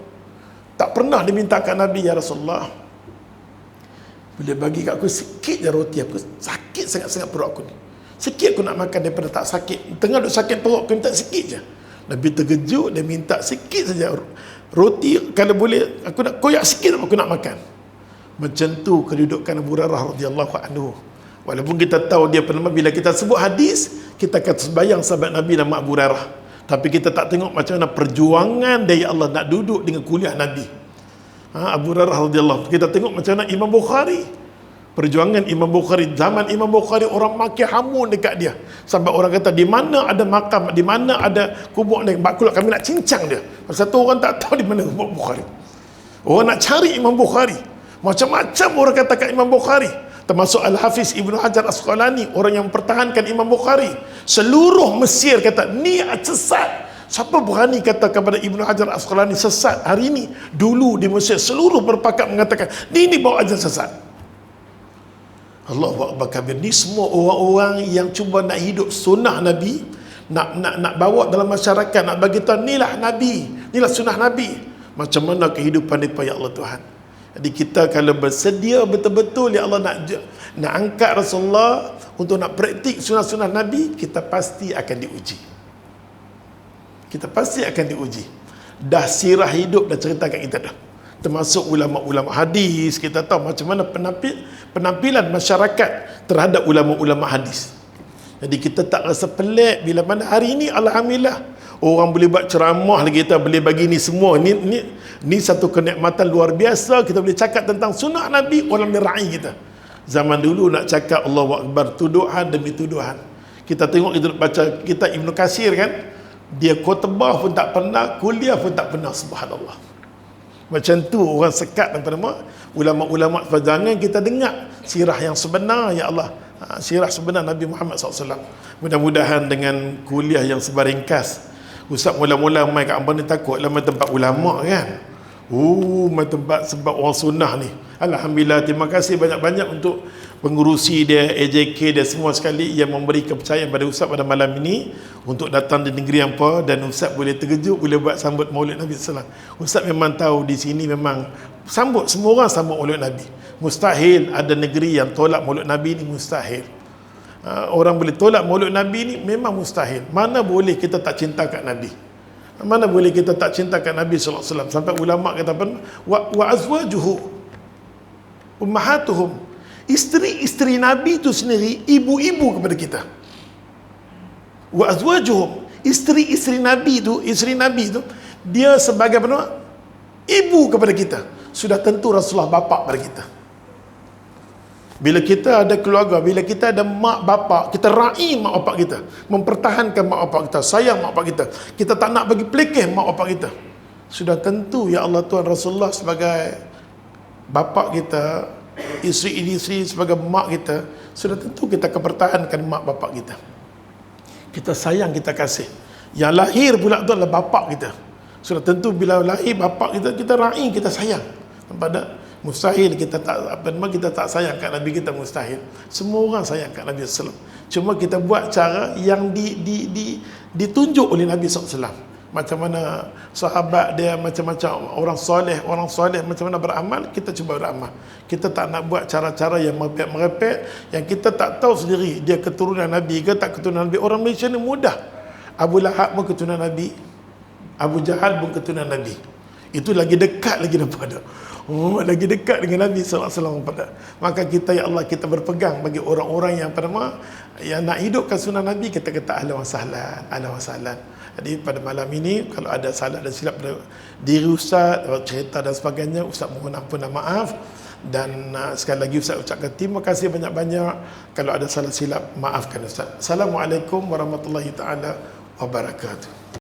Tak pernah diminta kat Nabi, ya Rasulullah, boleh bagi kat aku sikit je roti, aku sakit sangat-sangat perut aku ni. Sikit aku nak makan daripada tak sakit. Tengah duk sakit perut, aku minta sikit je. Nabi terkejut, dia minta sikit saja roti, kalau boleh aku nak koyak sikit, aku nak makan. Macam tu kedudukan Abu Hurairah radhiyallahu anhu. Walaupun kita tahu dia pernah, bila kita sebut hadis, kita akan terbayang sahabat Nabi nama Abu Hurairah. Tapi kita tak tengok macam mana perjuangan dia, ya Allah, nak duduk dengan kuliah Nabi. Abu Hurairah radhiyallahu, kita tengok macam mana Imam Bukhari. Perjuangan Imam Bukhari, zaman Imam Bukhari orang makin hamun dekat dia. Sampai orang kata, di mana ada makam, di mana ada kubur ni, bakulak kami nak cincang dia. Pasal tu orang tak tahu di mana kubur Bukhari. Orang nak cari Imam Bukhari. Macam-macam orang kata kat Imam Bukhari. Termasuk Al-Hafiz Ibnu Hajar Asqalani, orang yang mempertahankan Imam Bukhari. Seluruh Mesir kata, ni sesat. Siapa berani kata kepada Ibnu Hajar Asqalani sesat hari ini? Dulu di Mesir, seluruh berpakat mengatakan, ni bawa ajar sesat. Allahu Akbar kabir. Ni semua orang-orang yang cuba nak hidup sunnah Nabi, nak bawa dalam masyarakat, nak bagi tahu inilah Nabi, inilah sunnah Nabi. Macam mana kehidupan mereka, ya Allah Tuhan. Jadi kita kalau bersedia betul-betul, ya Allah, nak angkat Rasulullah untuk nak praktik sunnah-sunnah Nabi, kita pasti akan diuji. Kita pasti akan diuji. Dah sirah hidup dah cerita kat kita dah. Termasuk ulama-ulama hadis, kita tahu macam mana penampilan masyarakat terhadap ulama-ulama hadis. Jadi kita tak rasa pelik bila mana hari ini alhamdulillah orang boleh buat ceramah lagi, kita boleh bagi ni semua. Ni satu kenikmatan luar biasa, kita boleh cakap tentang sunnah Nabi, orang merai kita. Zaman dulu nak cakap Allahu Akbar, tuduhan demi tuduhan. Kita tengok, kita baca kitab Ibnu Katsir kan, dia khutbah pun tak pernah, kuliah pun tak pernah, subhanallah. Macam tu orang sekat daripada ulama-ulama. Jangan kita dengar sirah yang sebenar, ya Allah, sirah sebenar Nabi Muhammad SAW. Mudah-mudahan dengan kuliah yang sebaringkas, Ustaz mula-mula main kat Ambon ni takutlah main tempat ulama kan. Main tempat sebab orang sunnah ni. Alhamdulillah, terima kasih banyak-banyak untuk pengurusi dia, AJK dia semua sekali yang memberi kepercayaan pada Ustaz pada malam ini untuk datang di negeri apa, dan Ustaz boleh terkejut boleh buat sambut Maulid Nabi SAW. Ustaz memang tahu di sini memang sambut, semua orang sambut Maulid Nabi. Mustahil ada negeri yang tolak Maulid Nabi ni, mustahil. Orang boleh tolak Maulid Nabi ni memang mustahil. Mana boleh kita tak cinta kat Nabi? Mana boleh kita tak cinta kat Nabi SAW? Sampai ulama kata apa? Wa azwajuhu ummahatuhum. Isteri-isteri Nabi itu sendiri ibu-ibu kepada kita. Wa azwajuhum, isteri-isteri Nabi itu, isteri Nabi itu, dia sebagai apa? Ibu kepada kita. Sudah tentu Rasulullah bapa pada kita. Bila kita ada keluarga, bila kita ada mak bapak, kita raih mak bapak kita, mempertahankan mak bapak kita, sayang mak bapak kita, kita tak nak bagi pelikih mak bapak kita. Sudah tentu, ya Allah Tuhan, Rasulullah sebagai bapak kita, isteri-isteri sebagai mak kita, sudah tentu kita akan pertahankan mak bapak kita. Kita sayang, kita kasih. Yang lahir pula itu adalah bapak kita. Sudah tentu bila lahir bapak kita, kita raih, kita sayang. Nampak tak? Mustahil kita tak sayang kat Nabi kita, mustahil. Semua orang sayang kat Nabi SAW. Cuma kita buat cara yang ditunjuk oleh Nabi SAW. Macam mana sahabat dia, macam-macam orang soleh macam mana beramal, kita cuba beramal. Kita tak nak buat cara-cara yang merepek, yang kita tak tahu sendiri dia keturunan Nabi ke tak keturunan Nabi. Orang Malaysia ni mudah. Abu Lahab pun keturunan Nabi, Abu Jahal pun keturunan Nabi. Itu lagi dekat lagi daripada lagi dekat dengan Nabi SAW. Maka kita, ya Allah, kita berpegang bagi orang-orang yang yang nak hidupkan sunnah Nabi, kita kata ahlan wa sahlan, ahlan wa sahlan. Jadi pada malam ini kalau ada salah dan silap pada diri Ustaz, cerita dan sebagainya, Ustaz mohon ampun dan maaf. Dan sekali lagi Ustaz ucapkan terima kasih banyak-banyak. Kalau ada salah silap, maafkan Ustaz. Assalamualaikum warahmatullahi taala wabarakatuh.